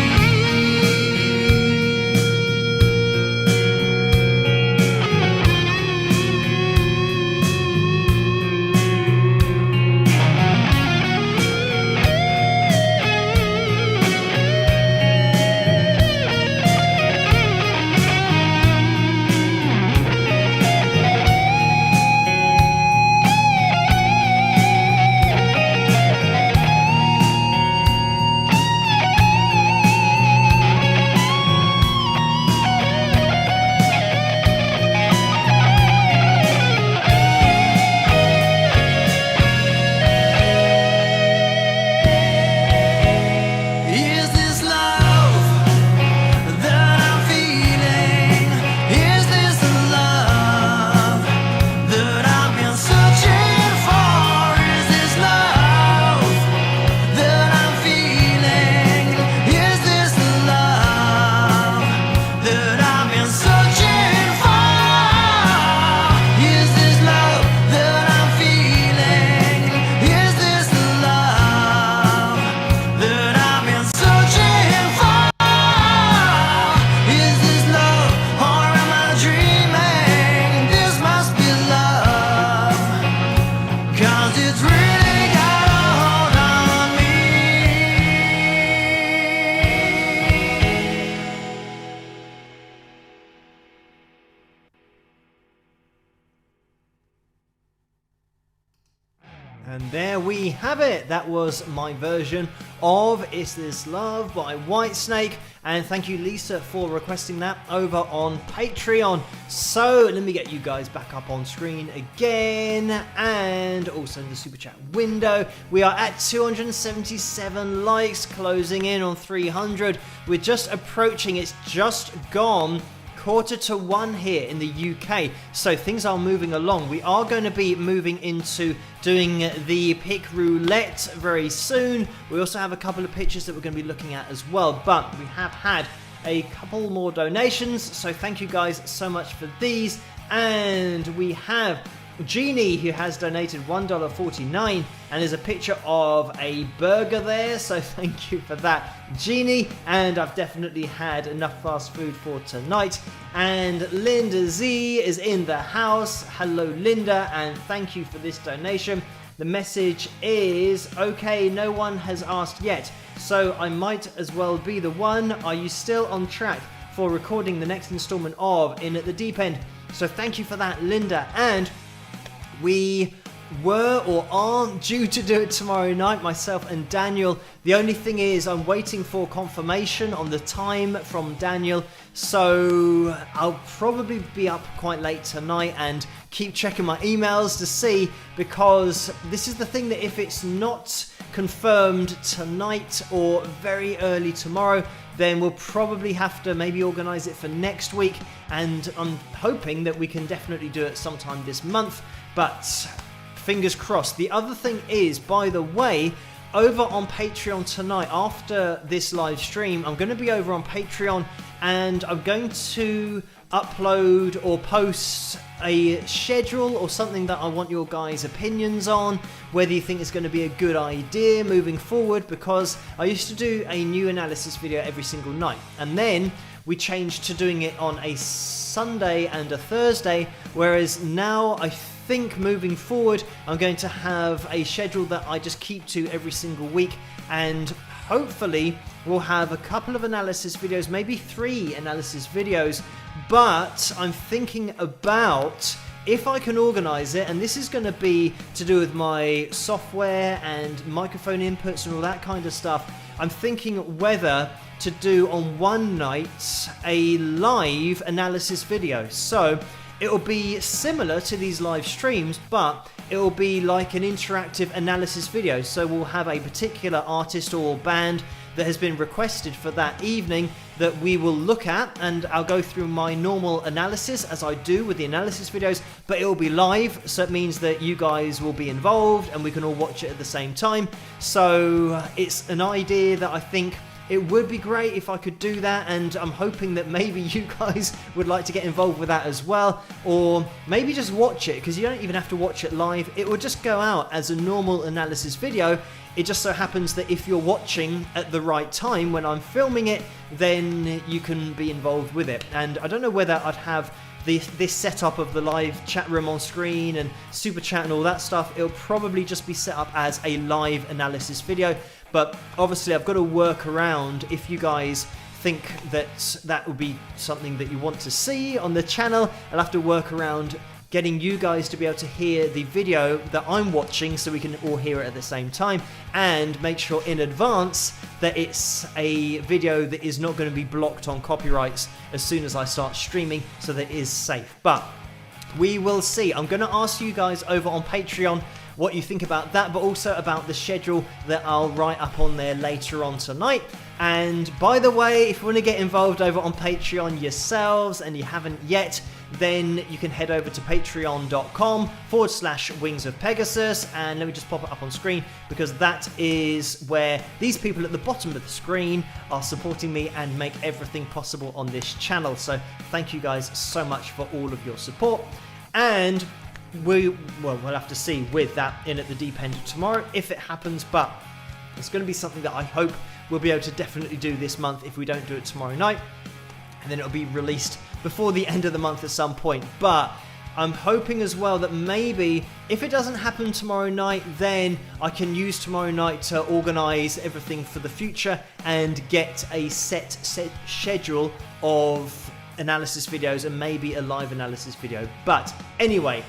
And there we have it. That was my version of Is This Love by Whitesnake. And thank you, Lisa, for requesting that over on Patreon. So let me get you guys back up on screen again. And also in the super chat window. We are at 277 likes, closing in on 300. We're just approaching, it's just gone 1:45 here in the UK, so things are moving along. We are going to be moving into doing the pick roulette very soon. We also have a couple of pictures that we're going to be looking at as well, but we have had a couple more donations, so thank you guys so much for these. And we have Jeannie, who has donated $1.49, and there's a picture of a burger there, so thank you for that, Jeannie. And I've definitely had enough fast food for tonight. And Linda Z is in the house. Hello, Linda, and thank you for this donation. The message is, okay, no one has asked yet, so I might as well be the one. Are you still on track for recording the next installment of In at the Deep End? So thank you for that, Linda. And we were or aren't due to do it tomorrow night, myself and Daniel. The only thing is I'm waiting for confirmation on the time from Daniel, so I'll probably be up quite late tonight and keep checking my emails to see, because this is the thing, that if it's not confirmed tonight or very early tomorrow, then we'll probably have to maybe organise it for next week, and I'm hoping that we can definitely do it sometime this month, but fingers crossed. The other thing is, by the way, over on Patreon tonight, after this live stream, I'm going to be over on Patreon and I'm going to upload or post a schedule or something that I want your guys' opinions on, whether you think it's going to be a good idea moving forward, because I used to do a new analysis video every single night, and then we changed to doing it on a Sunday and a Thursday, whereas now I think moving forward I'm going to have a schedule that I just keep to every single week, and hopefully we'll have a couple of analysis videos, maybe 3 analysis videos, but I'm thinking about if I can organise it, and this is going to be to do with my software and microphone inputs and all that kind of stuff. I'm thinking whether to do on one night a live analysis video. So it'll be similar to these live streams, but it'll be like an interactive analysis video. So we'll have a particular artist or band that has been requested for that evening that we will look at, and I'll go through my normal analysis as I do with the analysis videos, but it will be live, so it means that you guys will be involved and we can all watch it at the same time. So it's an idea that I think it would be great if I could do that, and I'm hoping that maybe you guys would like to get involved with that as well, or maybe just watch it, because you don't even have to watch it live. It will just go out as a normal analysis video. It just so happens that if you're watching at the right time when I'm filming it, then you can be involved with it. And I don't know whether I'd have this setup of the live chat room on screen and super chat and all that stuff. It'll probably just be set up as a live analysis video, but obviously I've got to work around if you guys think that that would be something that you want to see on the channel. I'll have to work around getting you guys to be able to hear the video that I'm watching so we can all hear it at the same time, and make sure in advance that it's a video that is not going to be blocked on copyrights as soon as I start streaming, so that it is safe. But we will see. I'm going to ask you guys over on Patreon what you think about that, but also about the schedule that I'll write up on there later on tonight. And by the way, if you want to get involved over on Patreon yourselves and you haven't yet, then you can head over to patreon.com/Wings of Pegasus, and let me just pop it up on screen, because that is where these people at the bottom of the screen are supporting me and make everything possible on this channel. So thank you guys so much for all of your support, and we'll have to see with that In at the Deep End tomorrow if it happens, but it's going to be something that I hope we'll be able to definitely do this month if we don't do it tomorrow night, and then it'll be released before the end of the month at some point. But I'm hoping as well that maybe if it doesn't happen tomorrow night, then I can use tomorrow night to organise everything for the future and get a set schedule of analysis videos and maybe a live analysis video. But anyway,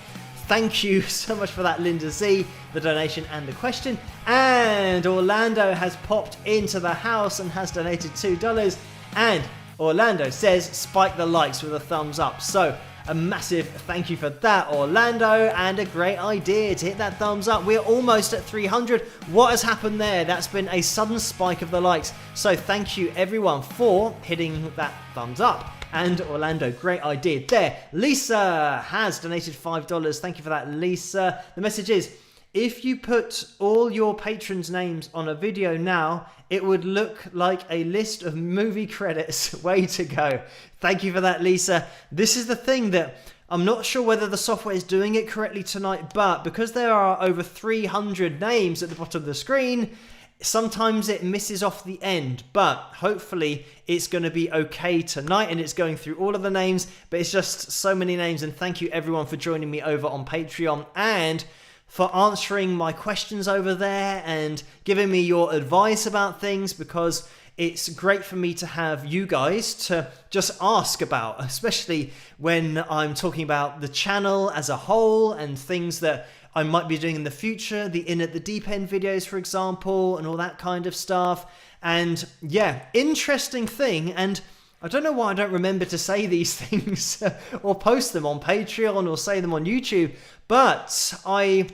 thank you so much for that, Linda Z, the donation and the question. And Orlando has popped into the house and has donated $2. And Orlando says, spike the likes with a thumbs up. So a massive thank you for that, Orlando, and a great idea to hit that thumbs up. We're almost at 300. What has happened there? That's been a sudden spike of the likes. So thank you everyone for hitting that thumbs up. And Orlando, great idea there. Lisa has donated $5. Thank you for that, Lisa. The message is, if you put all your patrons' names on a video now, it would look like a list of movie credits. Way to go. Thank you for that, Lisa. This is the thing that I'm not sure whether the software is doing it correctly tonight, but because there are over 300 names at the bottom of the screen, sometimes it misses off the end, but hopefully it's going to be okay tonight and it's going through all of the names, but it's just so many names. And thank you everyone for joining me over on Patreon and for answering my questions over there and giving me your advice about things, because it's great for me to have you guys to just ask about, especially when I'm talking about the channel as a whole and things that I might be doing in the future, the In at the Deep End videos, for example, and all that kind of stuff. And yeah, interesting thing. And I don't know why I don't remember to say these things or post them on Patreon or say them on YouTube, but I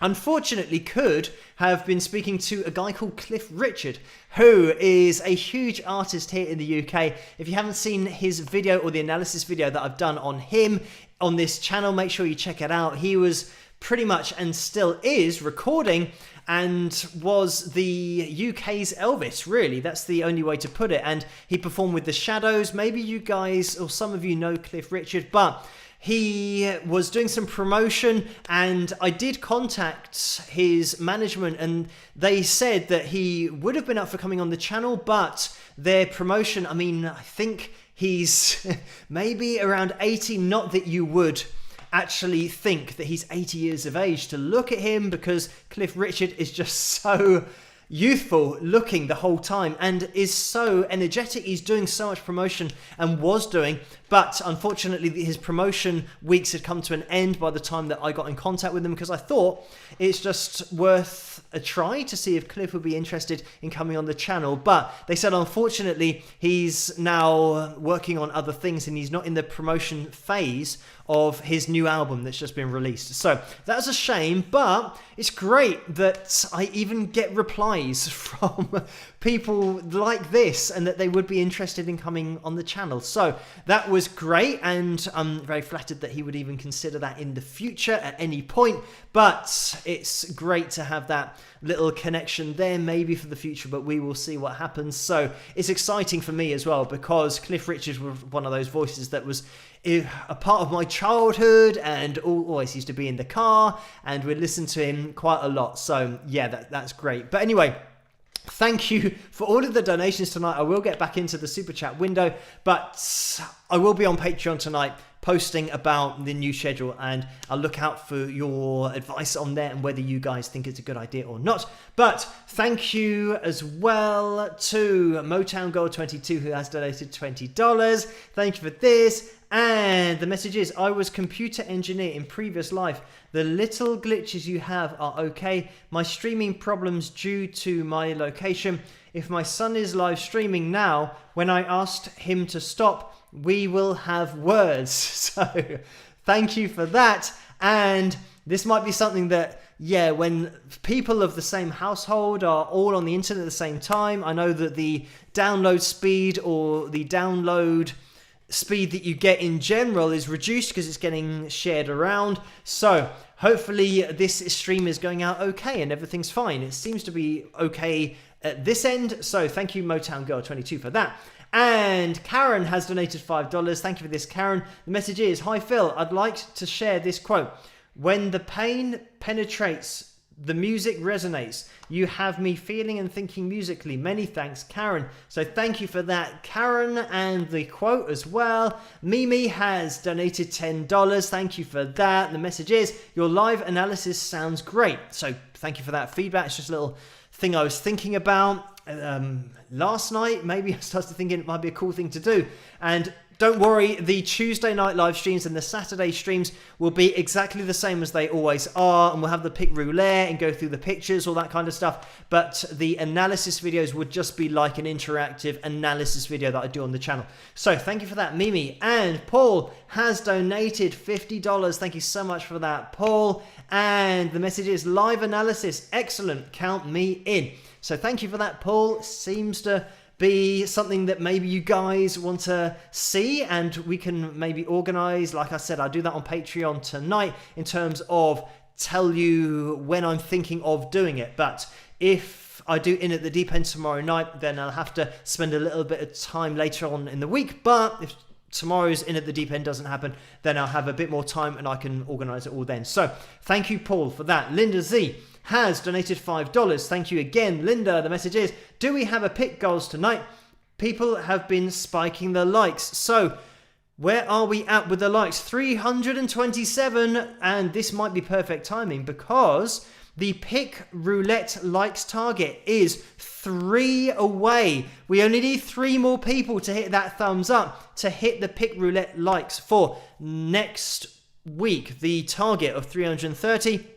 unfortunately could have been speaking to a guy called Cliff Richard, who is a huge artist here in the UK. If you haven't seen his video or the analysis video that I've done on him on this channel, make sure you check it out. He was pretty much, and still is, recording and was the UK's Elvis, really. That's the only way to put it. And he performed with The Shadows. Maybe you guys or some of you know Cliff Richard, but he was doing some promotion, and I did contact his management and they said that he would have been up for coming on the channel, but their promotion, I mean, I think he's maybe around 80, not that you would actually think that he's 80 years of age to look at him, because Cliff Richard is just so youthful looking the whole time and is so energetic. He's doing so much promotion and was doing, but unfortunately his promotion weeks had come to an end by the time that I got in contact with him, because I thought it's just worth a try to see if Cliff would be interested in coming on the channel. But they said unfortunately he's now working on other things and he's not in the promotion phase of his new album that's just been released. So that's a shame, but it's great that I even get replies from people like this and that they would be interested in coming on the channel. So that was great, and I'm very flattered that he would even consider that in the future at any point. But it's great to have that little connection there, maybe for the future, but we will see what happens. So it's exciting for me as well, because Cliff Richard was one of those voices that was a part of my childhood and always used to be in the car, and we listened to him quite a lot. So yeah, that's great. But anyway, thank you for all of the donations tonight. I will get back into the super chat window, but I will be on Patreon tonight posting about the new schedule, and I'll look out for your advice on there and whether you guys think it's a good idea or not. But thank you as well to Motown Girl 22, who has donated $20. Thank you for this. And the message is, I was computer engineer in previous life. The little glitches you have are okay. My streaming problems due to my location. If my son is live streaming now, when I asked him to stop, we will have words. So thank you for that. And this might be something that, yeah, when people of the same household are all on the internet at the same time, I know that the download speed or the download speed that you get in general is reduced because it's getting shared around. So hopefully this stream is going out okay and everything's fine. It seems to be okay at this end. So thank you, Motown Girl 22, for that. And Karen has donated $5. Thank you for this, Karen. The message is, hi Phil, I'd like to share this quote. When the pain penetrates, the music resonates. You have me feeling and thinking musically. Many thanks, Karen. So thank you for that, Karen, and the quote as well. Mimi has donated $10. Thank you for that. The message is, your live analysis sounds great. So thank you for that feedback. It's just a little thing I was thinking about last night. Maybe I started thinking it might be a cool thing to do. And don't worry, the Tuesday night live streams and the Saturday streams will be exactly the same as they always are, and we'll have the pick roulette and go through the pictures, all that kind of stuff, but the analysis videos would just be like an interactive analysis video that I do on the channel. So thank you for that, Mimi. And Paul has donated $50. Thank you so much for that, Paul. And the message is live analysis. Excellent. Count me in. So thank you for that, Paul. Seems to be something that maybe you guys want to see, and we can maybe organize. Like I said, I'll do that on Patreon tonight in terms of tell you when I'm thinking of doing it. But if I do In at the Deep End tomorrow night, then I'll have to spend a little bit of time later on in the week. But if tomorrow's In at the Deep End doesn't happen, then I'll have a bit more time and I can organize it all then. So thank you, Paul, for that. Linda Z has donated $5. Thank you again, Linda. The message is, do we have a pick goals tonight? People have been spiking the likes. So where are we at with the likes? 327, and this might be perfect timing because the pick roulette likes target is 3 away. We only need 3 more people to hit that thumbs up to hit the pick roulette likes for next week. The target of 330.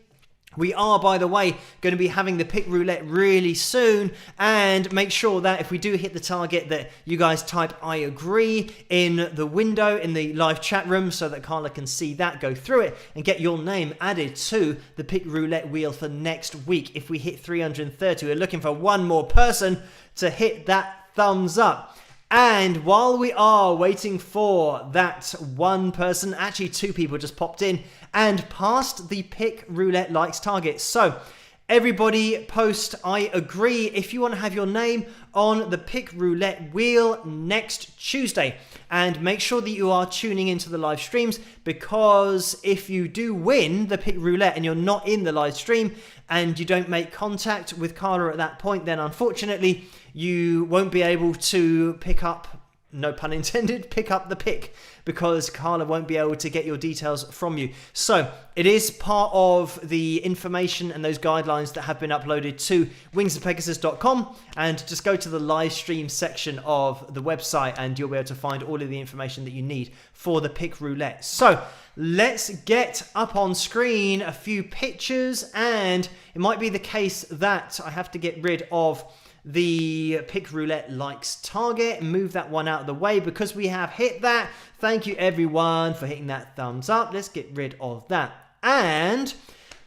We are, by the way, going to be having the pick roulette really soon, and make sure that if we do hit the target that you guys type I agree in the window in the live chat room so that Carla can see that, go through it and get your name added to the pick roulette wheel for next week. If we hit 330, we're looking for one more person to hit that thumbs up. And while we are waiting for that one person, actually 2 people just popped in and passed the pick roulette likes target. So everybody post I agree if you want to have your name on the pick roulette wheel next Tuesday. And make sure that you are tuning into the live streams, because if you do win the pick roulette and you're not in the live stream and you don't make contact with Carla at that point, then unfortunately you won't be able to pick up, no pun intended, pick up the pick, because Carla won't be able to get your details from you. So it is part of the information and those guidelines that have been uploaded to wingsofpegasus.com, and just go to the live stream section of the website and you'll be able to find all of the information that you need for the pick roulette. So let's get up on screen a few pictures, and it might be the case that I have to get rid of the pick roulette likes target and move that one out of the way because we have hit that. Thank you everyone for hitting that thumbs up. Let's get rid of that, and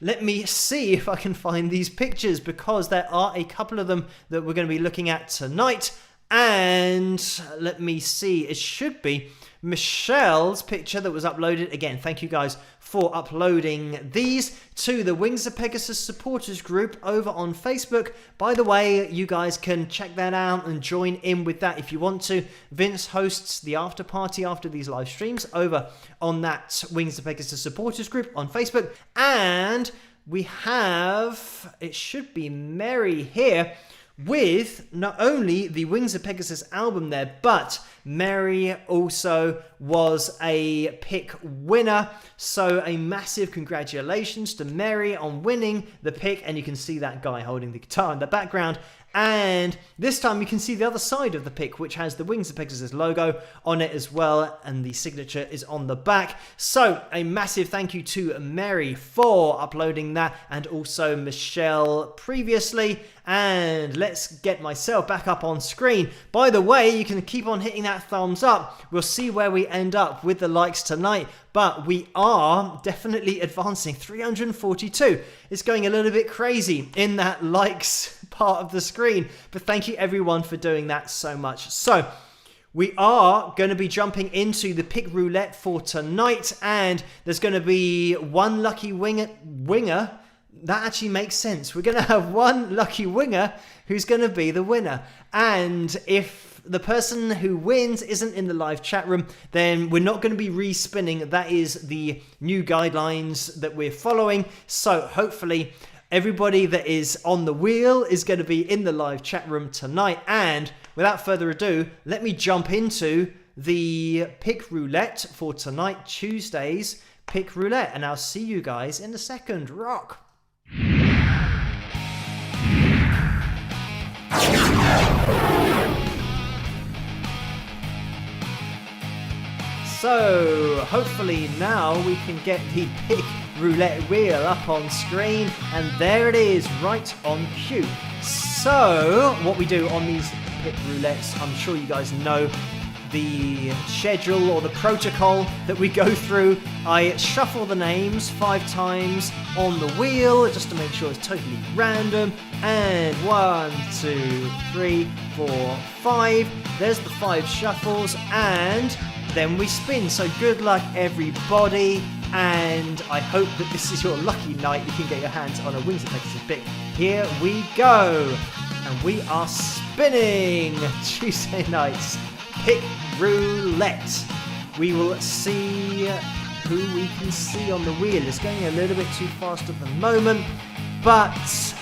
let me see if I can find these pictures, because there are a couple of them that we're going to be looking at tonight. And let me see, it should be Michelle's picture that was uploaded. Again, thank you guys for uploading these to the Wings of Pegasus supporters group over on Facebook. By the way, you guys can check that out and join in with that if you want to. Vince hosts the after party after these live streams over on that Wings of Pegasus supporters group on Facebook. And we have, it should be Mary here, with not only the Wings of Pegasus album there, but Mary also was a pick winner. So a massive congratulations to Mary on winning the pick. And you can see that guy holding the guitar in the background. And this time you can see the other side of the pick, which has the Wings of Pegasus logo on it as well, and the signature is on the back. So a massive thank you to Mary for uploading that, and also Michelle previously. And let's get myself back up on screen. By the way, you can keep on hitting that thumbs up. We'll see where we end up with the likes tonight, but we are definitely advancing. 342. It's going a little bit crazy in that likes part of the screen, but thank you everyone for doing that so much. So we are going to be jumping into the pick roulette for tonight, and there's going to be one lucky winger. That actually makes sense. We're going to have one lucky winger who's going to be the winner. And if the person who wins isn't in the live chat room, then we're not going to be respinning. That is the new guidelines that we're following. So hopefully everybody that is on the wheel is going to be in the live chat room tonight. And without further ado, let me jump into the pick roulette for tonight, Tuesday's pick roulette. And I'll see you guys in a second. Rock! So hopefully now we can get the pick roulette wheel up on screen, and there it is, right on cue. So what we do on these pick roulettes, I'm sure you guys know the schedule or the protocol that we go through. I shuffle the names 5 times on the wheel just to make sure it's totally random. And 1, 2, 3, 4, 5. There's the 5 shuffles, and then we spin. So good luck, everybody. And I hope that this is your lucky night. You can get your hands on a Wings of Pegasus pick. Here we go. And we are spinning Tuesday night's pick roulette. We will see who we can see on the wheel. It's going a little bit too fast at the moment, but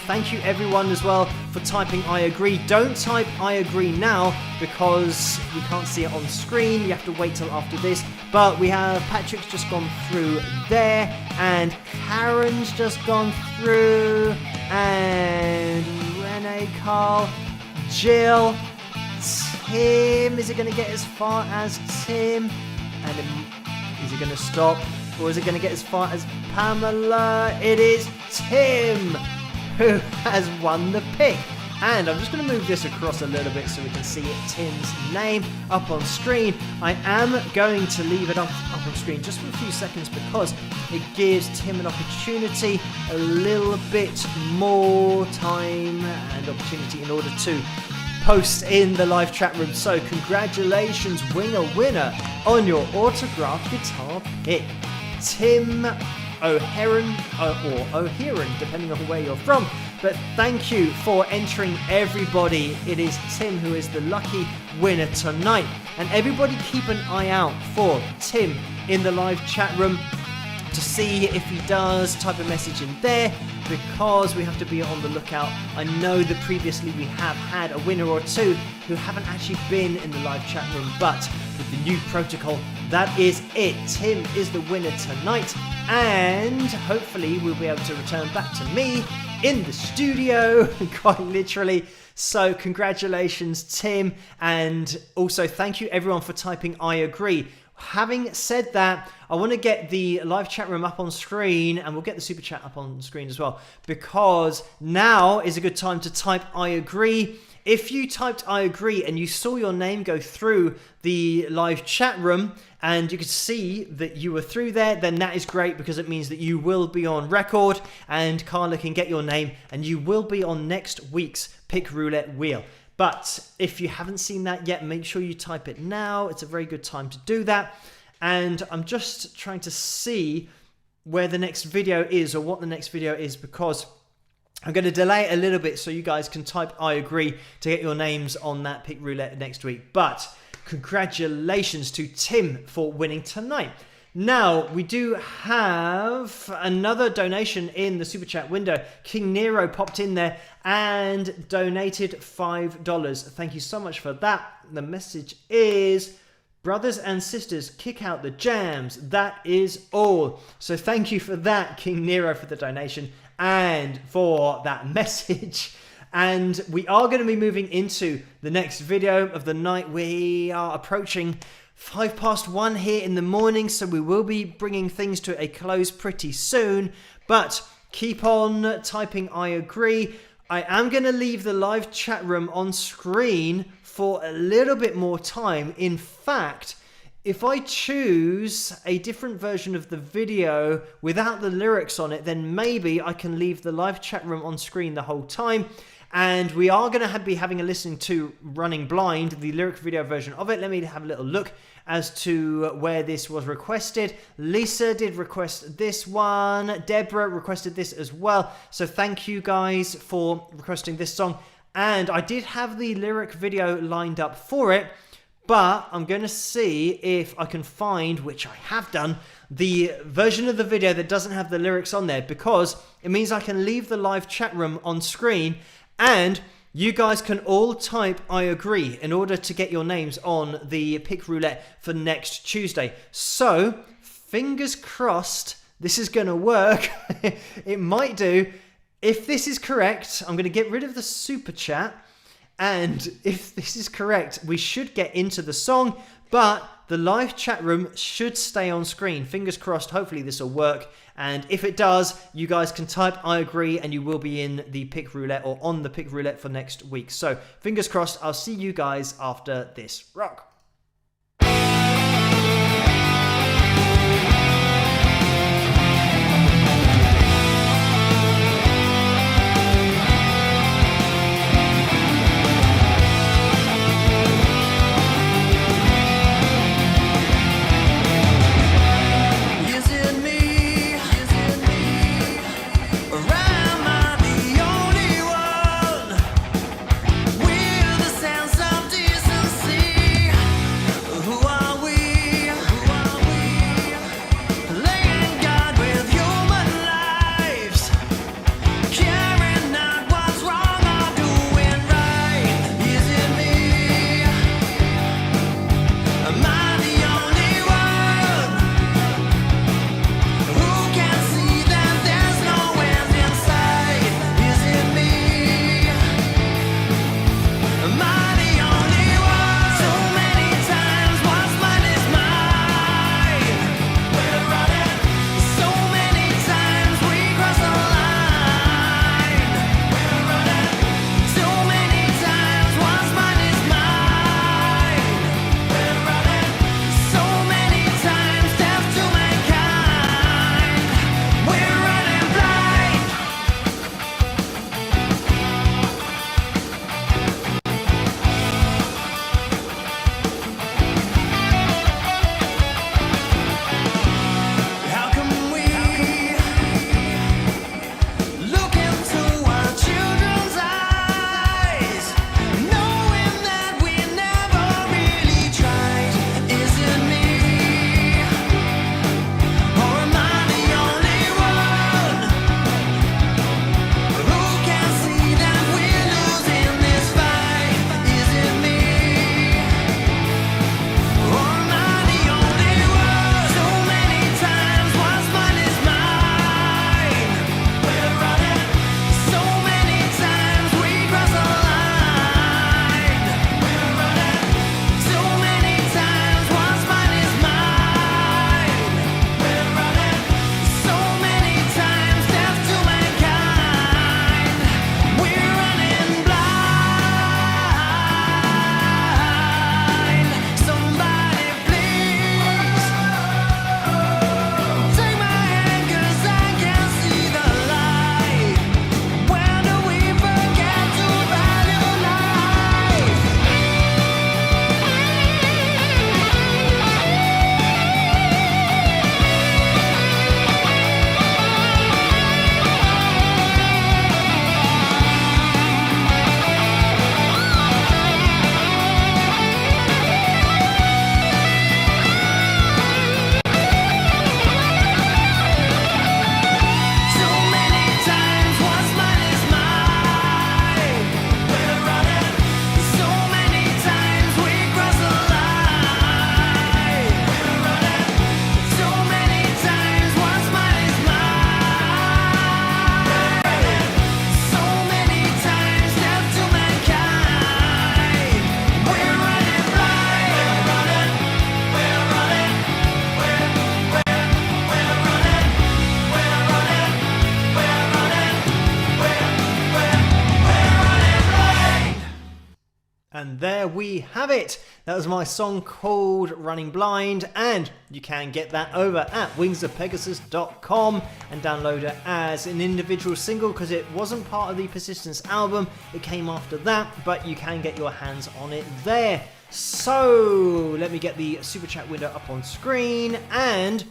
thank you everyone as well for typing I agree. Don't type I agree now because you can't see it on screen. You have to wait till after this. But we have Patrick's just gone through there, and Karen's just gone through, and Renee, Carl, Jill, Tim. Is it going to get as far as Tim? And is it going to stop? Or is it going to get as far as Pamela? It is Tim who has won the pick. And I'm just going to move this across a little bit so we can see Tim's name up on screen. I am going to leave it up on screen just for a few seconds because it gives Tim an opportunity, a little bit more time and opportunity in order to post in the live chat room. So congratulations, winner on your autographed guitar pick, Tim O'Heron, or O'Heron, depending on where you're from. But thank you for entering, everybody. It is Tim who is the lucky winner tonight. And everybody keep an eye out for Tim in the live chat room to see if he does type a message in there, because we have to be on the lookout. I know that previously we have had a winner or two who haven't actually been in the live chat room, but with the new protocol, that is it. Tim is the winner tonight, and hopefully we'll be able to return back to me in the studio, quite literally. So congratulations, Tim, and also thank you everyone for typing I agree. Having said that, I want to get the live chat room up on screen, and we'll get the super chat up on screen as well, because now is a good time to type I agree. If you typed I agree and you saw your name go through the live chat room and you could see that you were through there, then that is great, because it means that you will be on record and Carla can get your name and you will be on next week's Pick Roulette Wheel. But if you haven't seen that yet, make sure you type it now. It's a very good time to do that. And I'm just trying to see where the next video is, or what the next video is, because I'm going to delay it a little bit so you guys can type I agree to get your names on that Pick Roulette next week. But congratulations to Tim for winning tonight. Now, we do have another donation in the Super Chat window. King Nero popped in there and donated $5. Thank you so much for that. The message is, brothers and sisters, kick out the jams. That is all. So thank you for that, King Nero, for the donation and for that message. And we are going to be moving into the next video of the night. We are approaching 1:05 here in the morning, so we will be bringing things to a close pretty soon. But keep on typing I agree. I am going to leave the live chat room on screen for a little bit more time. In fact, if I choose a different version of the video without the lyrics on it, then maybe I can leave the live chat room on screen the whole time. And we are going to be having a listen to Running Blind, the lyric video version of it. Let me have a little look as to where this was requested. Lisa did request this one. Deborah requested this as well. So thank you guys for requesting this song. And I did have the lyric video lined up for it, but I'm going to see if I can find, which I have done, the version of the video that doesn't have the lyrics on there, because it means I can leave the live chat room on screen and you guys can all type I agree in order to get your names on the Pick Roulette for next Tuesday. So, fingers crossed this is going to work. It might do. If this is correct, I'm going to get rid of the super chat. And if this is correct, we should get into the song. But the live chat room should stay on screen. Fingers crossed, hopefully this will work. And if it does, you guys can type I agree and you will be in the pick roulette or on the pick roulette for next week. So fingers crossed, I'll see you guys after this rock. And there we have it. That was my song called Running Blind, and you can get that over at wingsofpegasus.com and download it as an individual single because it wasn't part of the Persistence album. It came after that, but you can get your hands on it there. So let me get the super chat window up on screen, and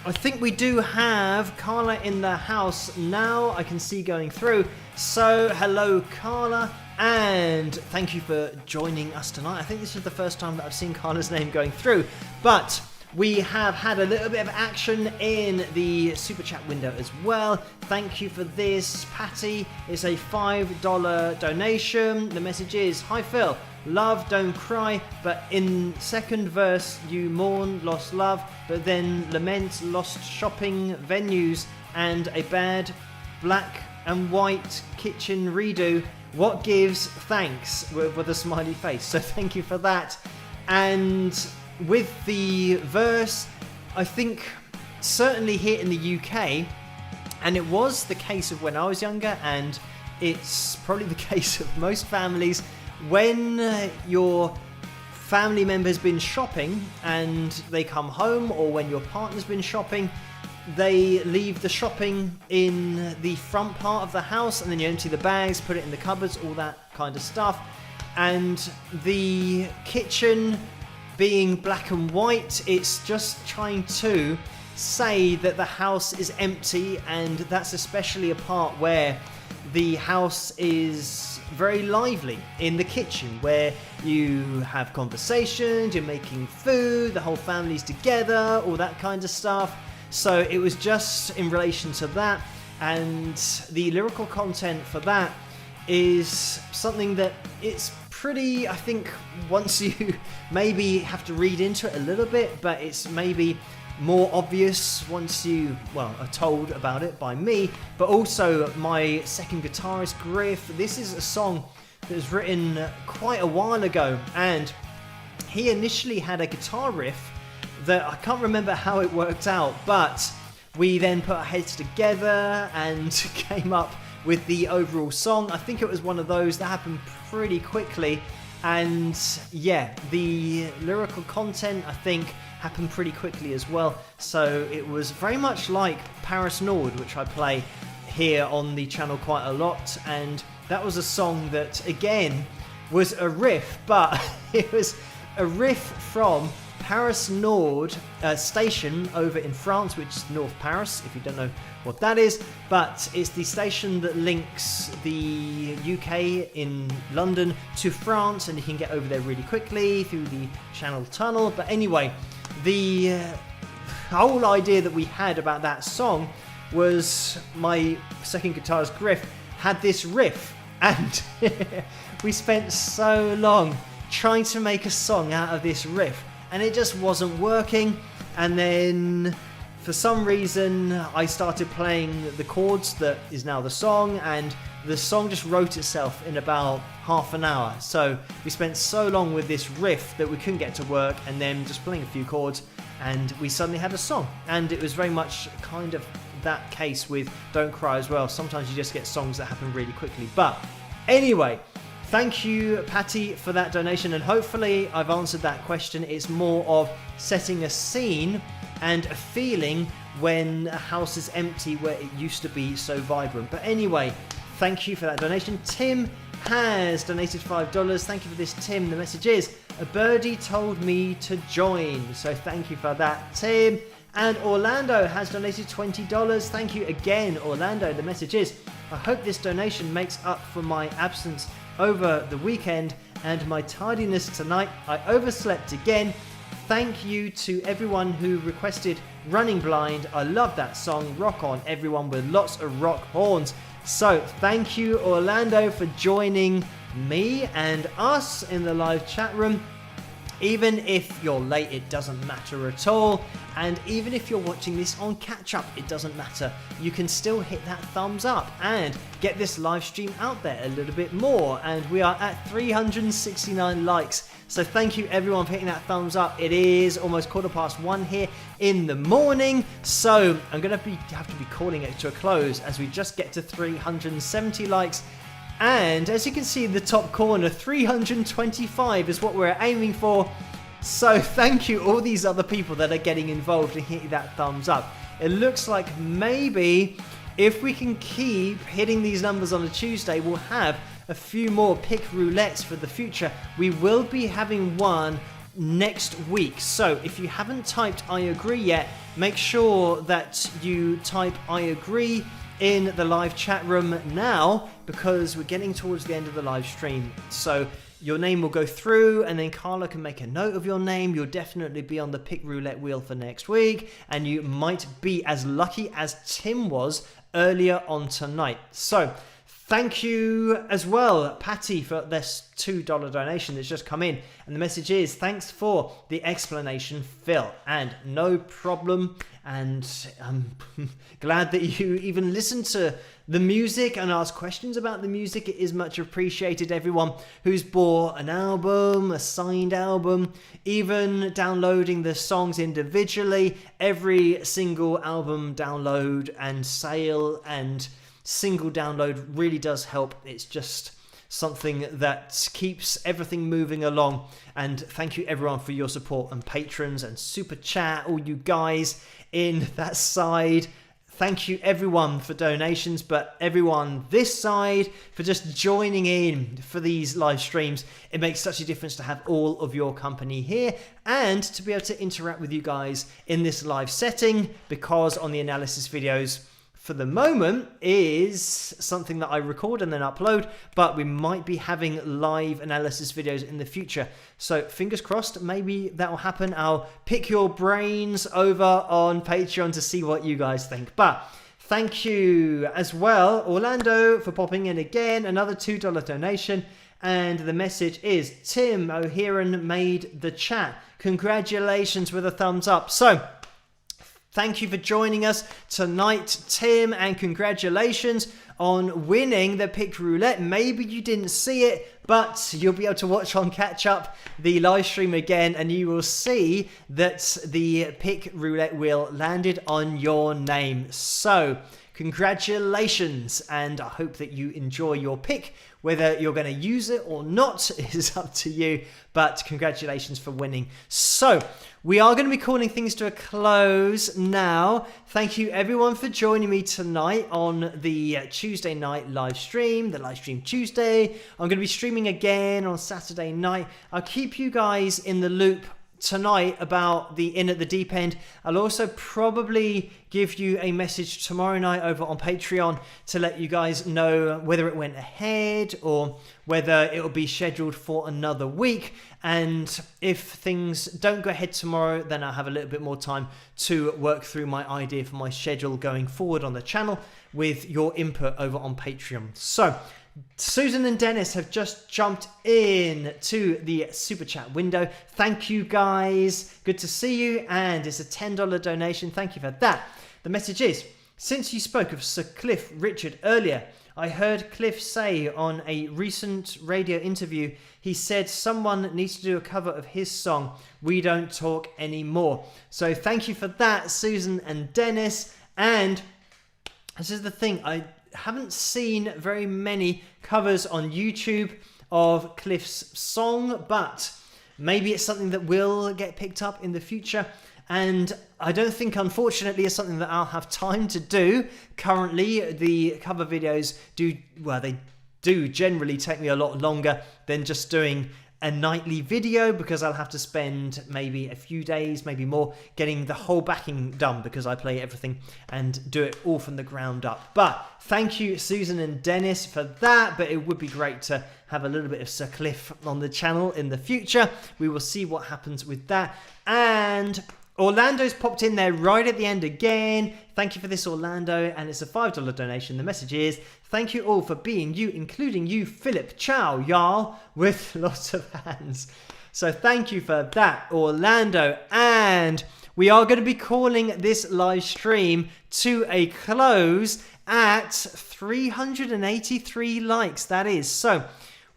I think we do have Carla in the house now. I can see going through. So hello Carla, and thank you for joining us tonight. I think this is the first time that I've seen Carla's name going through, but we have had a little bit of action in the super chat window as well. Thank you for this, Patty. It's a $5 donation. The message is, hi Phil, love, don't cry, but in second verse you mourn lost love, but then lament lost shopping venues and a bad black and white kitchen redo. What gives? Thanks, with a smiley face. So thank you for that. And with the verse, I think certainly here in the UK, and it was the case of when I was younger, and it's probably the case of most families, when your family member's been shopping and they come home, or when your partner's been shopping, they leave the shopping in the front part of the house, and then you empty the bags, put it in the cupboards, all that kind of stuff. And the kitchen being black and white, it's just trying to say that the house is empty, and that's especially a part where the house is very lively in the kitchen, where you have conversations, you're making food, the whole family's together, all that kind of stuff. So it was just in relation to that, and the lyrical content for that is something that it's pretty, I think, once you maybe have to read into it a little bit, but it's maybe more obvious once you, well, are told about it by me, but also my second guitarist, Griff. This is a song that was written quite a while ago, and he initially had a guitar riff that I can't remember how it worked out, but we then put our heads together and came up with the overall song. I think it was one of those that happened pretty quickly, and yeah, the lyrical content, I think, happened pretty quickly as well. So it was very much like Paris Nord, which I play here on the channel quite a lot, and that was a song that again was a riff, but it was a riff from Paris Nord station over in France, which is North Paris, if you don't know what that is, but it's the station that links the UK in London to France, and you can get over there really quickly through the Channel Tunnel. But anyway, the whole idea that we had about that song was my second guitarist Griff had this riff, and we spent so long trying to make a song out of this riff, and it just wasn't working. And then for some reason I started playing the chords that is now the song, and the song just wrote itself in about half an hour. So we spent so long with this riff that we couldn't get to work, and then just playing a few chords and we suddenly had a song. And it was very much kind of that case with Don't Cry as well. Sometimes you just get songs that happen really quickly. But anyway, thank you, Patty, for that donation, and hopefully I've answered that question. It's more of setting a scene and a feeling when a house is empty where it used to be so vibrant. But anyway, thank you for that donation. Tim has donated $5. Thank you for this, Tim. The message is, a birdie told me to join. So thank you for that, Tim. And Orlando has donated $20. Thank you again, Orlando. The message is, I hope this donation makes up for my absence over the weekend and my tardiness tonight. I overslept again. Thank you to everyone who requested Running Blind. I love that song. Rock on, everyone, with lots of rock horns. So thank you, Orlando, for joining me and us in the live chat room. Even if you're late, it doesn't matter at all. And even if you're watching this on catch up, it doesn't matter. You can still hit that thumbs up and get this live stream out there a little bit more. And we are at 369 likes. So thank you everyone for hitting that thumbs up. It is almost 1:15 here in the morning. So I'm going to have to be calling it to a close as we just get to 370 likes. And as you can see in the top corner, 325 is what we're aiming for. So thank you all these other people that are getting involved and hitting that thumbs up. It looks like maybe if we can keep hitting these numbers on a Tuesday, we'll have a few more pick roulettes for the future. We will be having one next week. So if you haven't typed I agree yet, make sure that you type I agree in the live chat room now, because we're getting towards the end of the live stream. So your name will go through, and then Carla can make a note of your name. You'll definitely be on the pick roulette wheel for next week, and you might be as lucky as Tim was earlier on tonight. So Thank you as well, Patty, for this $2 donation that's just come in. And the message is, thanks for the explanation, Phil. And no problem. And I'm glad that you even listened to the music and asked questions about the music. It is much appreciated. Everyone who's bought an album, a signed album, even downloading the songs individually, every single album download and sale and single download really does help. It's just something that keeps everything moving along. And thank you everyone for your support, and patrons and super chat, all you guys in that side. Thank you everyone for donations, but everyone this side for just joining in for these live streams. It makes such a difference to have all of your company here and to be able to interact with you guys in this live setting, because on the analysis videos for the moment is something that I record and then upload, but we might be having live analysis videos in the future. So fingers crossed, maybe that will happen. I'll pick your brains over on Patreon to see what you guys think. But thank you as well, Orlando, for popping in again. Another $2 donation. And the message is, Tim O'Heron made the chat. Congratulations with a thumbs up. So thank you for joining us tonight, Tim, and congratulations on winning the Pick Roulette. Maybe you didn't see it, but you'll be able to watch on Catch Up the live stream again, and you will see that the Pick Roulette wheel landed on your name. So congratulations, and I hope that you enjoy your pick. Whether you're going to use it or not is up to you, but congratulations for winning. So we are going to be calling things to a close now. Thank you everyone for joining me tonight on the Tuesday night live stream, the live stream Tuesday. I'm going to be streaming again on Saturday night. I'll keep you guys in the loop tonight about the In at the Deep End. I'll also probably give you a message tomorrow night over on Patreon to let you guys know whether it went ahead or whether it will be scheduled for another week. And if things don't go ahead tomorrow, then I'll have a little bit more time to work through my idea for my schedule going forward on the channel with your input over on Patreon. So Susan and Dennis have just jumped in to the super chat window. Thank you guys. Good to see you. And it's a $10 donation. Thank you for that. The message is, since you spoke of Sir Cliff Richard earlier, I heard Cliff say on a recent radio interview, he said someone needs to do a cover of his song, We Don't Talk Anymore. So thank you for that, Susan and Dennis. And this is the thing, I haven't seen very many covers on YouTube of Cliff's song, but maybe it's something that will get picked up in the future. And I don't think, unfortunately, it's something that I'll have time to do. Currently, the cover videos do generally take me a lot longer than just doing a nightly video, because I'll have to spend maybe a few days, maybe more, getting the whole backing done, because I play everything and do it all from the ground up. But thank you, Susan and Dennis, for that. But it would be great to have a little bit of Sir Cliff on the channel in the future. We will see what happens with that. And Orlando's popped in there right at the end again. Thank you for this, Orlando. And it's a $5 donation. The message is, thank you all for being you, including you, Philip. Ciao, y'all, with lots of hands. So thank you for that, Orlando. And we are going to be calling this live stream to a close at 383 likes. That is. So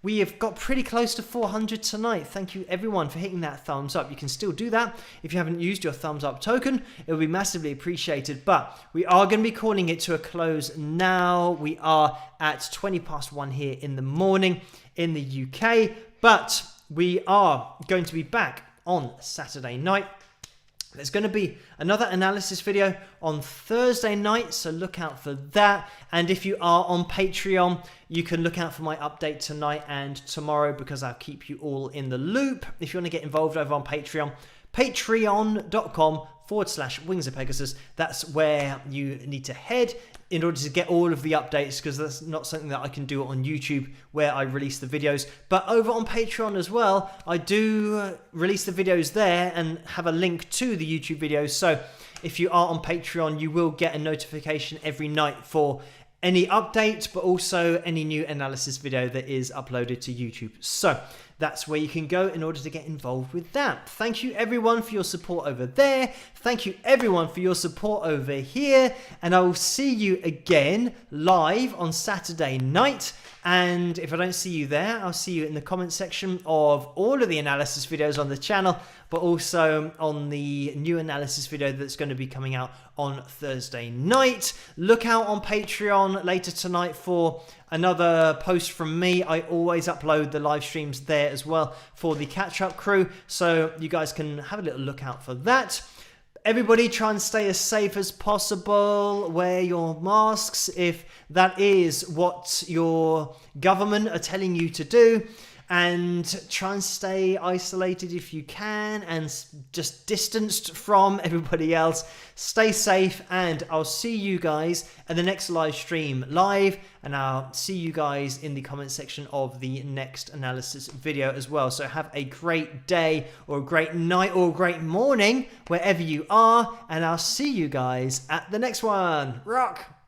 we have got pretty close to 400 tonight. Thank you everyone for hitting that thumbs up. You can still do that if you haven't used your thumbs up token. It will be massively appreciated. But we are going to be calling it to a close now. We are at 1:20 here in the morning in the UK. But we are going to be back on Saturday night. There's going to be another analysis video on Thursday night, so look out for that. And if you are on Patreon, you can look out for my update tonight and tomorrow, because I'll keep you all in the loop. If you want to get involved over on Patreon, patreon.com/Wings of Pegasus. That's where you need to head in order to get all of the updates, because that's not something that I can do on YouTube where I release the videos. But over on Patreon as well, I do release the videos there and have a link to the YouTube videos. So if you are on Patreon, you will get a notification every night for any update, but also any new analysis video that is uploaded to YouTube. So that's where you can go in order to get involved with that. Thank you everyone for your support over there. Thank you everyone for your support over here. And I will see you again live on Saturday night. And if I don't see you there, I'll see you in the comment section of all of the analysis videos on the channel, but also on the new analysis video that's going to be coming out on Thursday night. Look out on Patreon later tonight for another post from me. I always upload the live streams there as well for the catch-up crew, so you guys can have a little look out for that. Everybody try and stay as safe as possible. Wear your masks if that is what your government are telling you to do. And try and stay isolated if you can and just distanced from everybody else. Stay safe, and I'll see you guys at the next live stream live, and I'll see you guys in the comment section of the next analysis video as well. So have a great day or a great night or a great morning wherever you are, and I'll see you guys at the next one. Rock!